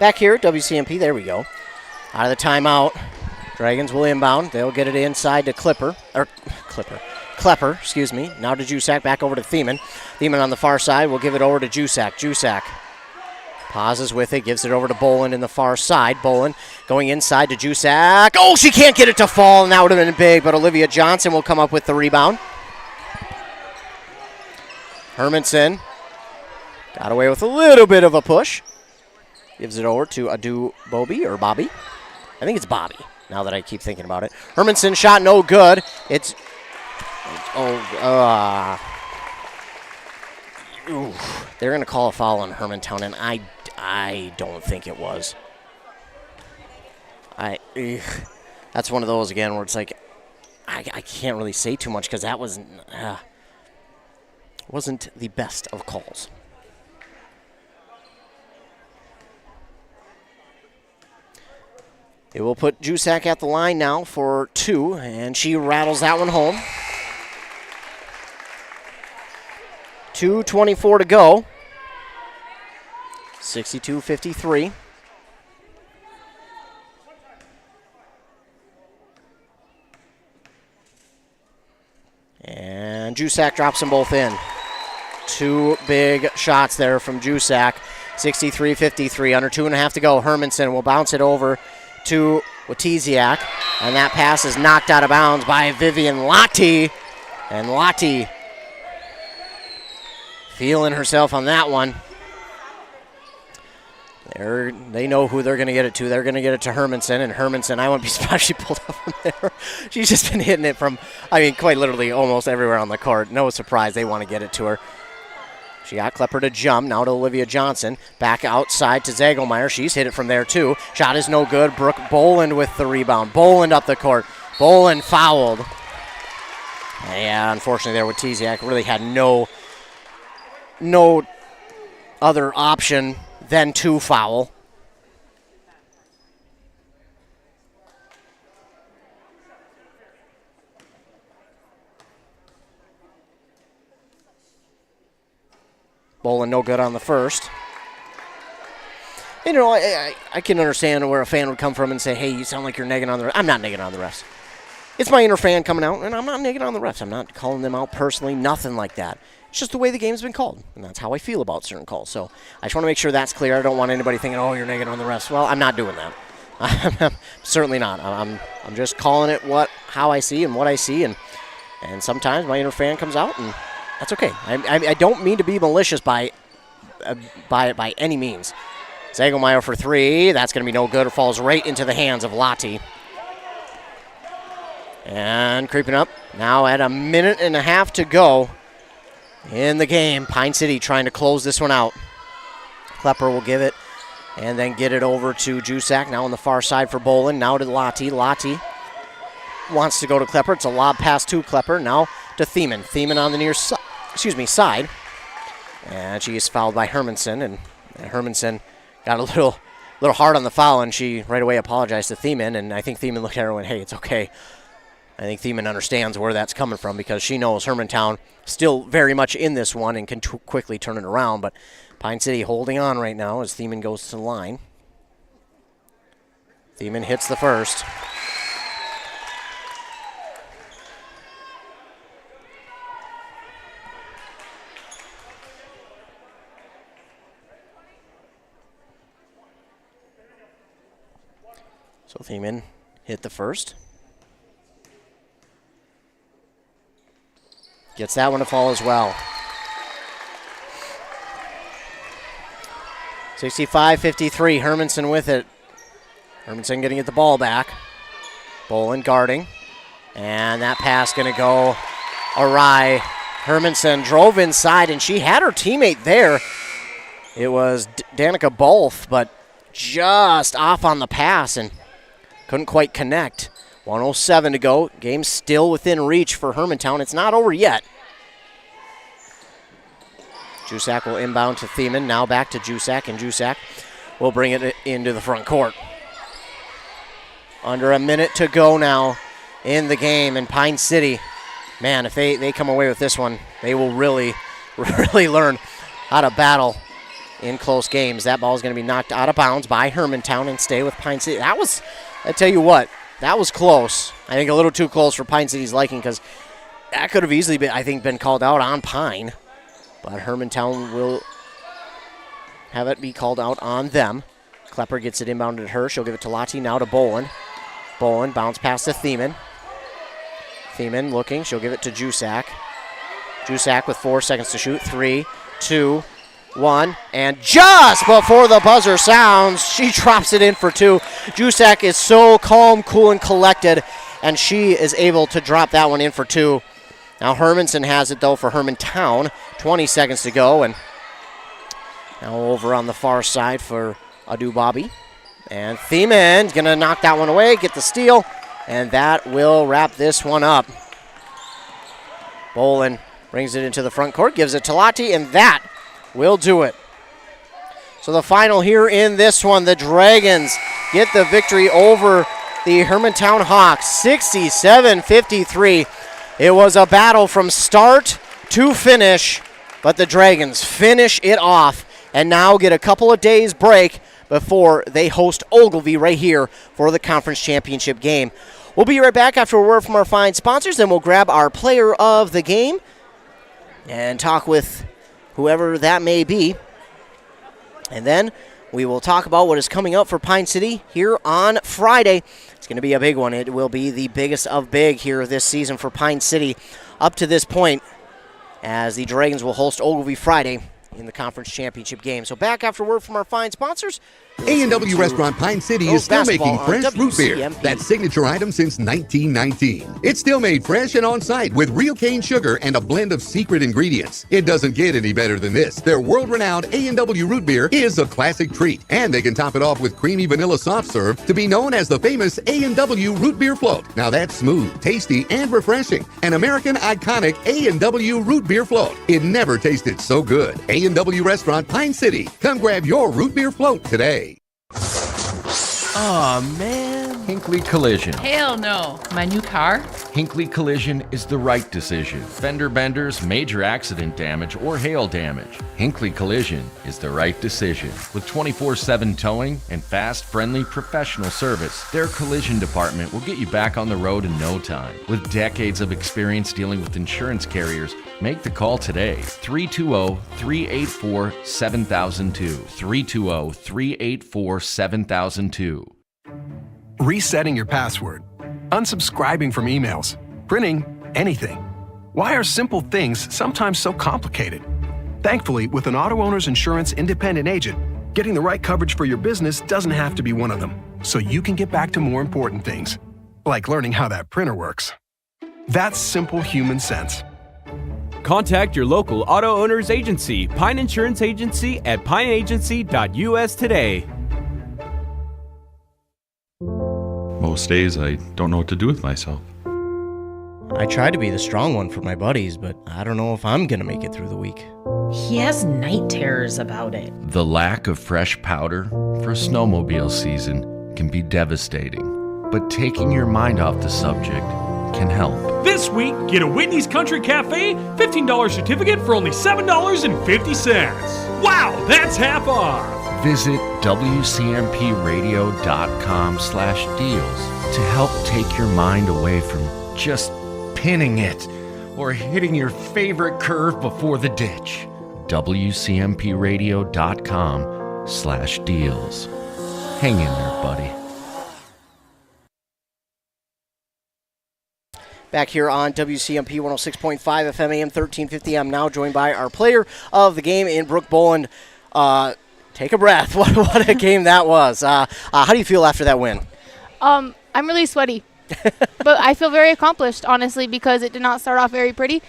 Back here at WCMP, there we go. Out of the timeout, Dragons will inbound. They'll get it inside to Klepper, excuse me. Now to Jusak, back over to Thiemann. Thiemann on the far side will give it over to Jusak. Jusak pauses with it, gives it over to Bolin in the far side. Bolin going inside to Jusak. Oh, she can't get it to fall, and that would have been big, but Olivia Johnson will come up with the rebound. Hermanson got away with a little bit of a push. Gives it over to Adu Bobby, or Bobby. I think it's Bobby, now that I keep thinking about it. Hermanson shot no good. They're going to call a foul on Hermantown, and I don't think it was. That's one of those, again, where it's like, I can't really say too much because that wasn't the best of calls. It will put Jusak at the line now for 2, and she rattles that one home. 2:24 to go. 62-53. And Jusak drops them both in. 2 big shots there from Jusak. 63-53, under 2.5 to go. Hermanson will bounce it over to Watiziak, and that pass is knocked out of bounds by Vivian Lottie. And Lottie feeling herself on that one. They know who they're going to get it to. They're going to get it to Hermanson, and Hermanson, I wouldn't be surprised she pulled up from there. She's just been hitting it from, quite literally almost everywhere on the court. No surprise they want to get it to her. She got Klepper to jump, now to Olivia Johnson. Back outside to Zagelmeyer. She's hit it from there, too. Shot is no good. Brooke Boland with the rebound. Boland up the court. Boland fouled. Yeah, unfortunately there with Tiziak really had no other option than to foul. Boland no good on the first. I can understand where a fan would come from and say, hey, you sound like you're negging on the refs. I'm not negging on the refs. It's my inner fan coming out, and I'm not negging on the refs. I'm not calling them out personally, nothing like that. It's just the way the game's been called, and that's how I feel about certain calls. So I just want to make sure that's clear. I don't want anybody thinking, oh, you're negging on the refs. Well, I'm not doing that. I'm certainly not. I'm just calling it how I see and what I see, and sometimes my inner fan comes out, and that's okay. I don't mean to be malicious by any means. Zagelmeyer for 3. That's going to be no good. It falls right into the hands of Lottie. And creeping up now at 1.5 minutes to go in the game. Pine City trying to close this one out. Klepper will give it and then get it over to Jusak. Now on the far side for Boland. Now to Lottie. Lottie wants to go to Klepper. It's a lob pass to Klepper. Now to Thiemann. Thiemann on the near side. And she is fouled by Hermanson. And Hermanson got a little hard on the foul, and she right away apologized to Thiemann. And I think Thiemann looked at her and went, hey, it's okay. I think Thiemann understands where that's coming from because she knows Hermantown still very much in this one and can quickly turn it around. But Pine City holding on right now as Thiemann goes to the line. Thiemann hits the first. So Thiemann hit the first. Gets that one to fall as well. 65-53, Hermanson with it. Hermanson going to get the ball back. Boland guarding. And that pass going to go awry Hermantown drove inside, and she had her teammate there. It was Danica Bolf, but just off on the pass and couldn't quite connect. 1:07 to go. Game still within reach for Hermantown. It's not over yet. Jusak will inbound to Thiemann. Now back to Jusak, and Jusak will bring it into the front court. Under a minute to go now in the game, and Pine City, man, if they come away with this one, they will really, really learn how to battle in close games. That ball is going to be knocked out of bounds by Hermantown and stay with Pine City. That was, I tell you what, that was close. I think a little too close for Pine City's liking, because that could have easily been called out on Pine. But Hermantown will have it be called out on them. Klepper gets it inbounded to her. She'll give it to Lottie, now to Bolin. Bolin bounce pass to Thiemann. Thiemann looking. She'll give it to Jusak. Jusak with 4 seconds to shoot. 3, 2, 1. And just before the buzzer sounds, she drops it in for 2. Jusak is so calm, cool, and collected, and she is able to drop that one in for 2. Now Hermanson has it, though, for Hermantown. 20 seconds to go, and now over on the far side for Adu Bobby. And Thiemann going to knock that one away, get the steal, and that will wrap this one up. Bolin brings it into the front court, gives it to Lottie, and that will do it. So the final here in this one, the Dragons get the victory over the Hermantown Hawks, 67-53. It was a battle from start to finish, but the Dragons finish it off and now get a couple of days break before they host Ogilvie right here for the conference championship game. We'll be right back after a word from our fine sponsors, then we'll grab our player of the game and talk with whoever that may be. And then we will talk about what is coming up for Pine City here on Friday. It's going to be a big one. It will be the biggest of big here this season for Pine City up to this point, as the Dragons will host Ogilvie Friday in the conference championship game. So back after word from our fine sponsors. A&W Restaurant Pine City is still making fresh root beer. That signature item since 1919. It's still made fresh and on site with real cane sugar and a blend of secret ingredients. It doesn't get any better than this. Their world-renowned A&W root beer is a classic treat, and they can top it off with creamy vanilla soft serve to be known as the famous A&W root beer float. Now that's smooth, tasty, and refreshing. An American iconic A&W root beer float. It never tasted so good. A&W Restaurant Pine City. Come grab your root beer float today. Aw, man. Hinckley Collision. Hell no. My new car? Hinckley Collision is the right decision. Fender benders, major accident damage, or hail damage. Hinckley Collision is the right decision. With 24/7 towing and fast, friendly, professional service, their collision department will get you back on the road in no time. With decades of experience dealing with insurance carriers, make the call today. 320-384-7002. 320-384-7002. Resetting your password, unsubscribing from emails, printing anything. Why are simple things sometimes so complicated? Thankfully, with an auto owner's insurance independent agent, getting the right coverage for your business doesn't have to be one of them, so you can get back to more important things, like learning how that printer works. That's simple human sense. Contact your local auto owner's agency, Pine Insurance Agency, at pineagency.us today. Most days, I don't know what to do with myself. I try to be the strong one for my buddies, but I don't know if I'm going to make it through the week. He has night terrors about it. The lack of fresh powder for snowmobile season can be devastating, but taking your mind off the subject can help. This week, get a Whitney's Country Cafe $15 certificate for only $7.50. Wow, that's half off. Visit WCMPradio.com/deals to help take your mind away from just pinning it or hitting your favorite curve before the ditch. WCMPradio.com/deals. Hang in there, buddy. Back here on WCMP 106.5 FM AM 1350. I'm now joined by our player of the game in Brooke Bolin. Take a breath. What a game that was. How do you feel after that win? I'm really sweaty, but I feel very accomplished, honestly, because it did not start off very pretty.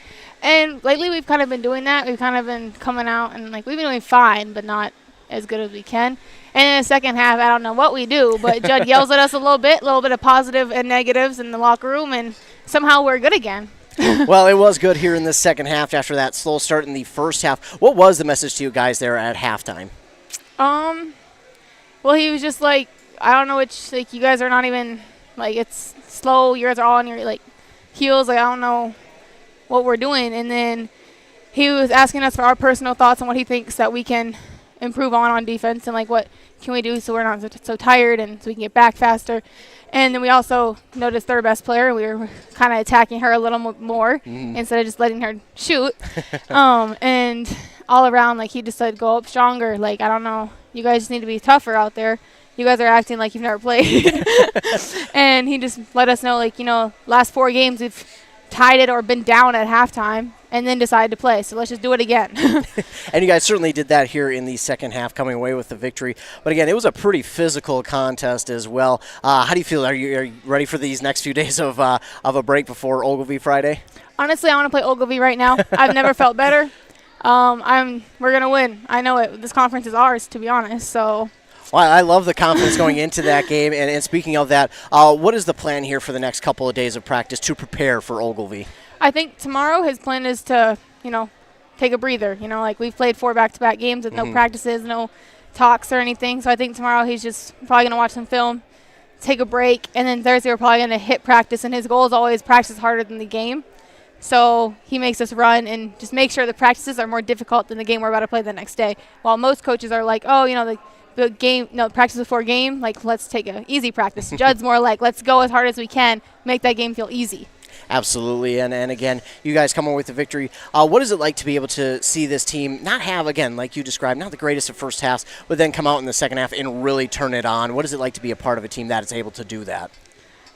And lately we've kind of been doing that. We've kind of been coming out and like we've been doing fine, but not as good as we can. And in the second half, I don't know what we do, but Judd yells at us a little bit of positive and negatives in the locker room, and somehow we're good again. Well, it was good here in the second half after that slow start in the first half. What was the message to you guys there at halftime? Well, he was just like, I don't know which, like, you guys are not even, like, it's slow. You guys are all on your, like, heels. Like, I don't know what we're doing. And then he was asking us for our personal thoughts on what he thinks that we can improve on defense and, like, what can we do so we're not so tired and so we can get back faster. And then we also noticed their best player. We were kind of attacking her a little more instead of just letting her shoot. And all around, like, he just said, go up stronger. Like, I don't know. You guys just need to be tougher out there. You guys are acting like you've never played. And he just let us know, like, last 4 games we've tied it or been down at halftime and then decided to play. So let's just do it again. And you guys certainly did that here in the second half, coming away with the victory. But again, it was a pretty physical contest as well. How do you feel? Are you ready for these next few days of a break before Ogilvie Friday? Honestly, I want to play Ogilvie right now. I've never felt better. We're gonna win. I know it. This conference is ours, to be honest. So. Well, I love the confidence going into that game. And speaking of that, what is the plan here for the next couple of days of practice to prepare for Ogilvie? I think tomorrow his plan is to, take a breather. Like we've played 4 back-to-back games with no practices, no talks or anything. So I think tomorrow he's just probably going to watch some film, take a break, and then Thursday we're probably going to hit practice. And his goal is always practice harder than the game. So he makes us run and just make sure the practices are more difficult than the game we're about to play the next day. While most coaches are like, the game, practice before game, like, let's take an easy practice. Judd's more like, let's go as hard as we can, make that game feel easy. Absolutely, and again, you guys come away with the victory. What is it like to be able to see this team not have, again, like you described, not the greatest of first halves, but then come out in the second half and really turn it on? What is it like to be a part of a team that is able to do that?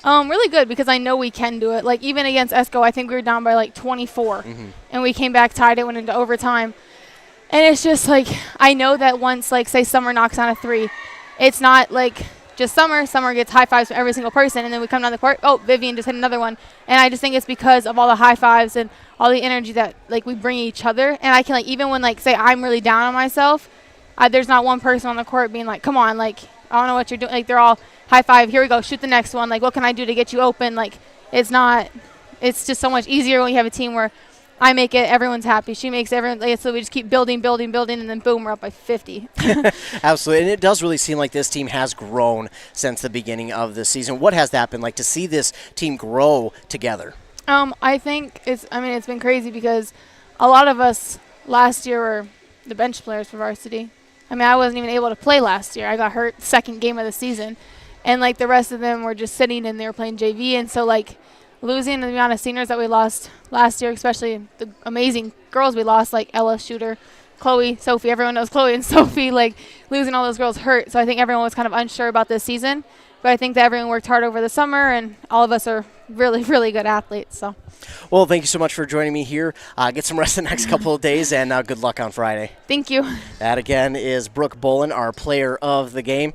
Really good, because I know we can do it. Like, even against ESCO, I think we were down by, 24, and we came back, tied it, went into overtime. And it's just, I know that once, say, Summer knocks on a 3, it's not, just Summer. Summer gets high fives from every single person, and then we come down the court, Vivian just hit another one. And I just think it's because of all the high fives and all the energy that, we bring each other. And I can, even when, say, I'm really down on myself, there's not one person on the court being like, come on, I don't know what you're doing. They're all high five, here we go, shoot the next one. What can I do to get you open? It's just so much easier when you have a team where I make it, everyone's happy. She makes everyone, so we just keep building, and then boom, we're up by 50. Absolutely, and it does really seem like this team has grown since the beginning of the season. What has that been like to see this team grow together? I think it's been crazy because a lot of us last year were the bench players for varsity. I wasn't even able to play last year. I got hurt second game of the season. And, the rest of them were just sitting and they were playing JV. And so, losing the amount of seniors that we lost last year, especially the amazing girls we lost, like Ella, Shooter, Chloe, Sophie. Everyone knows Chloe and Sophie. Losing all those girls hurt. So I think everyone was kind of unsure about this season. But I think that everyone worked hard over the summer, and all of us are really, really good athletes. So. Well, thank you so much for joining me here. Get some rest the next couple of days, and good luck on Friday. Thank you. That, again, is Brooke Bolin, our player of the game.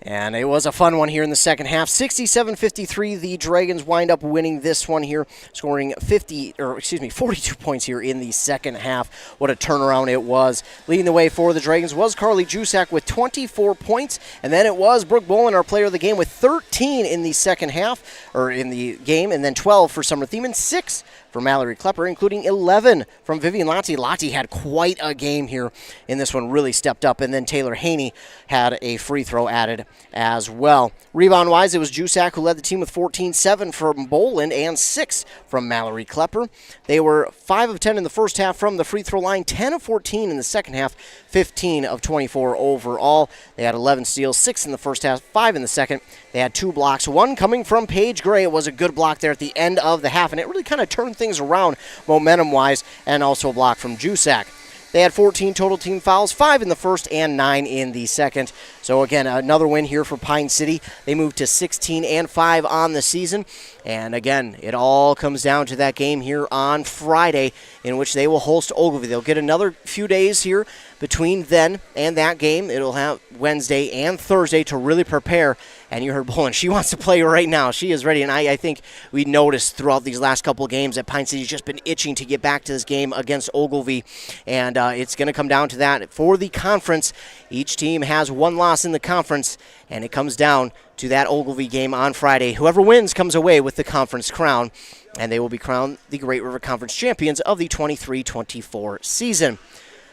And it was a fun one here in the second half. 67-53, the Dragons wind up winning this one here, scoring 42 points here in the second half. What a turnaround it was. Leading the way for the Dragons was Carly Jusak with 24 points, and then it was Brooke Bolin, our player of the game, with 13 in the second half, or in the game, and then 12 for Summer Thiemann, 6 for Mallory Klepper, including 11 from Vivian Lottie. Lottie had quite a game here in this one, really stepped up, and then Taylor Haney had a free throw added as well. Rebound-wise, it was Jusak who led the team with 14, 7 from Bolin, and 6 from Mallory Klepper. They were 5 of 10 in the first half from the free throw line, 10 of 14 in the second half, 15 of 24 overall. They had 11 steals, 6 in the first half, 5 in the second. They had 2 blocks, one coming from Paige Gray. It was a good block there at the end of the half, and it really kind of turned things around momentum-wise, and also a block from Jusak. They had 14 total team fouls, 5 in the first and 9 in the second. So again, another win here for Pine City. They moved to 16-5 on the season. And again, it all comes down to that game here on Friday in which they will host Ogilvie. They'll get another few days here between then and that game. It'll have Wednesday and Thursday to really prepare. And you heard Bolin, she wants to play right now. She is ready. And I think we noticed throughout these last couple of games that Pine City's just been itching to get back to this game against Ogilvie. And it's going to come down to that. For the conference, each team has one loss in the conference, and it comes down to that Ogilvie game on Friday. Whoever wins comes away with the conference crown, and they will be crowned the Great River Conference champions of the 23-24 season.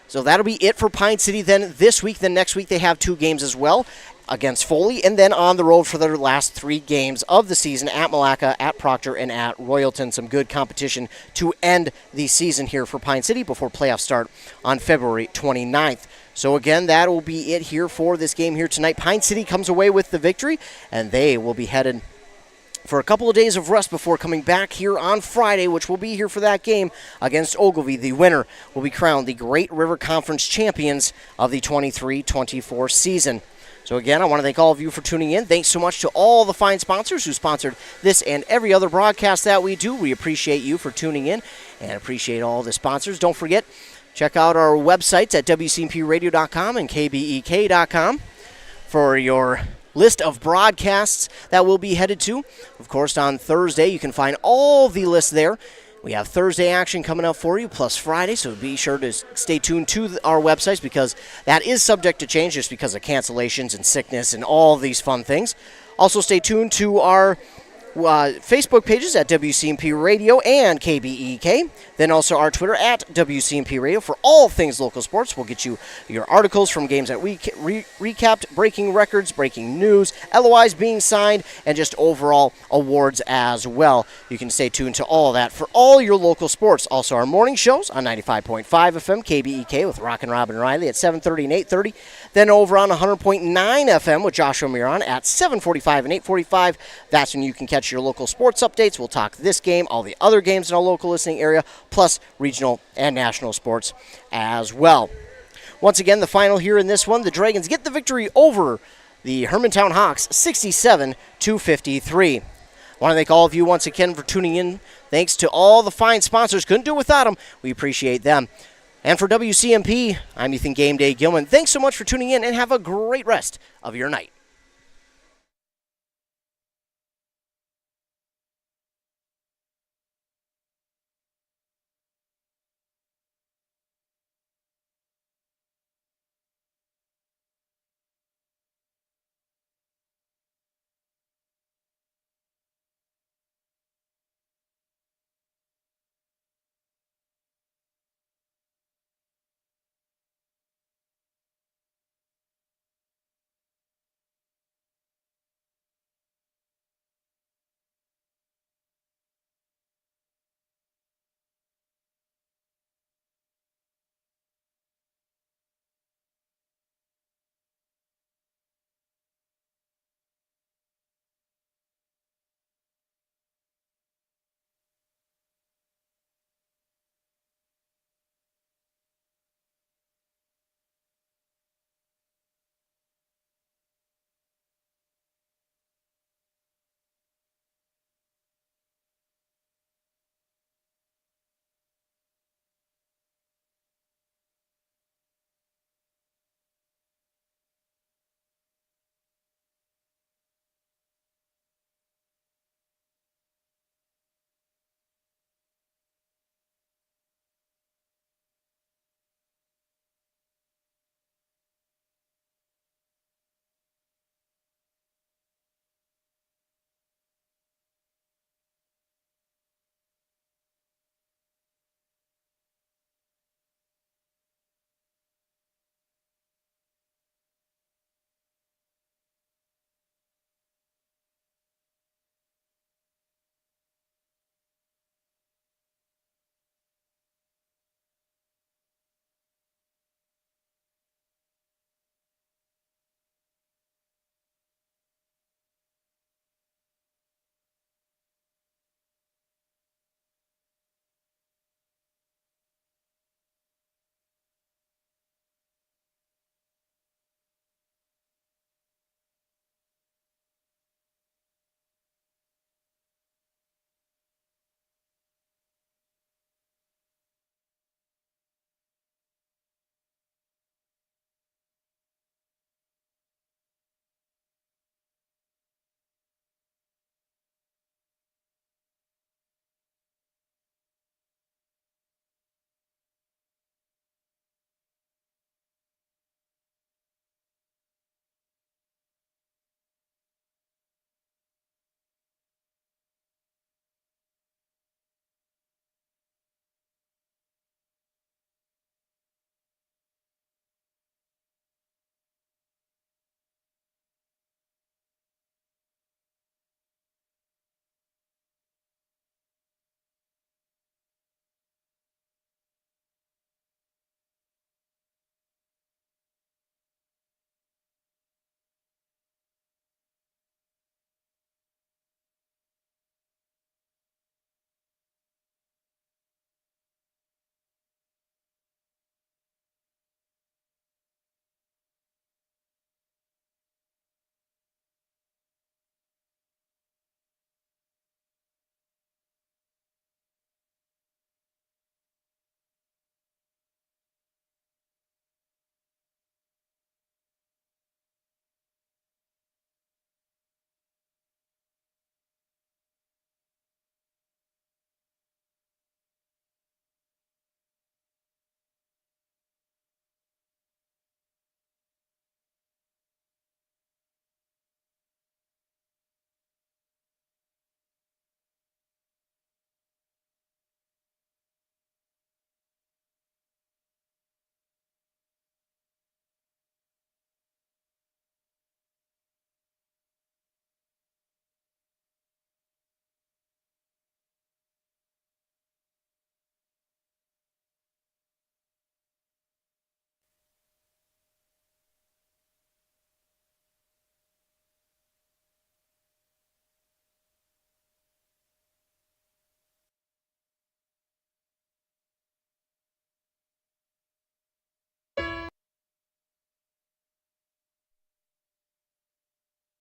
So that'll be it for Pine City then this week. Then next week they have 2 games as well against Foley, and then on the road for their last 3 games of the season at Malacca, at Proctor, and at Royalton. Some good competition to end the season here for Pine City before playoffs start on February 29th. So again, that will be it here for this game here tonight. Pine City comes away with the victory, and they will be headed for a couple of days of rest before coming back here on Friday, which will be here for that game against Ogilvie. The winner will be crowned the Great River Conference champions of the 23-24 season. So again, I want to thank all of you for tuning in. Thanks so much to all the fine sponsors who sponsored this and every other broadcast that we do. We appreciate you for tuning in and appreciate all the sponsors. Don't forget, check out our websites at WCMPradio.com and KBEK.com for your list of broadcasts that we'll be headed to. Of course, on Thursday, you can find all the lists there. We have Thursday action coming up for you, plus Friday, so be sure to stay tuned to our websites because that is subject to change just because of cancellations and sickness and all these fun things. Also, stay tuned to our Facebook pages at WCMP Radio and KBEK. Then also our Twitter at WCMP Radio for all things local sports. We'll get you your articles from games that we recapped, breaking records, breaking news, LOIs being signed, and just overall awards as well. You can stay tuned to all of that for all your local sports. Also our morning shows on 95.5 FM KBEK with Rock and Robin Riley at 7:30 and 8:30. Then over on 100.9 FM with Joshua Miron at 7:45 and 8:45. That's when you can catch your local sports updates. We'll talk this game, all the other games in our local listening area, plus regional and national sports as well. Once again, the final here in this one, the Dragons get the victory over the Hermantown Hawks 67-53. I want to thank all of you once again for tuning in. Thanks to all the fine sponsors. Couldn't do it without them. We appreciate them. And for WCMP, I'm Ethan Game Day Gilman. Thanks so much for tuning in and have a great rest of your night.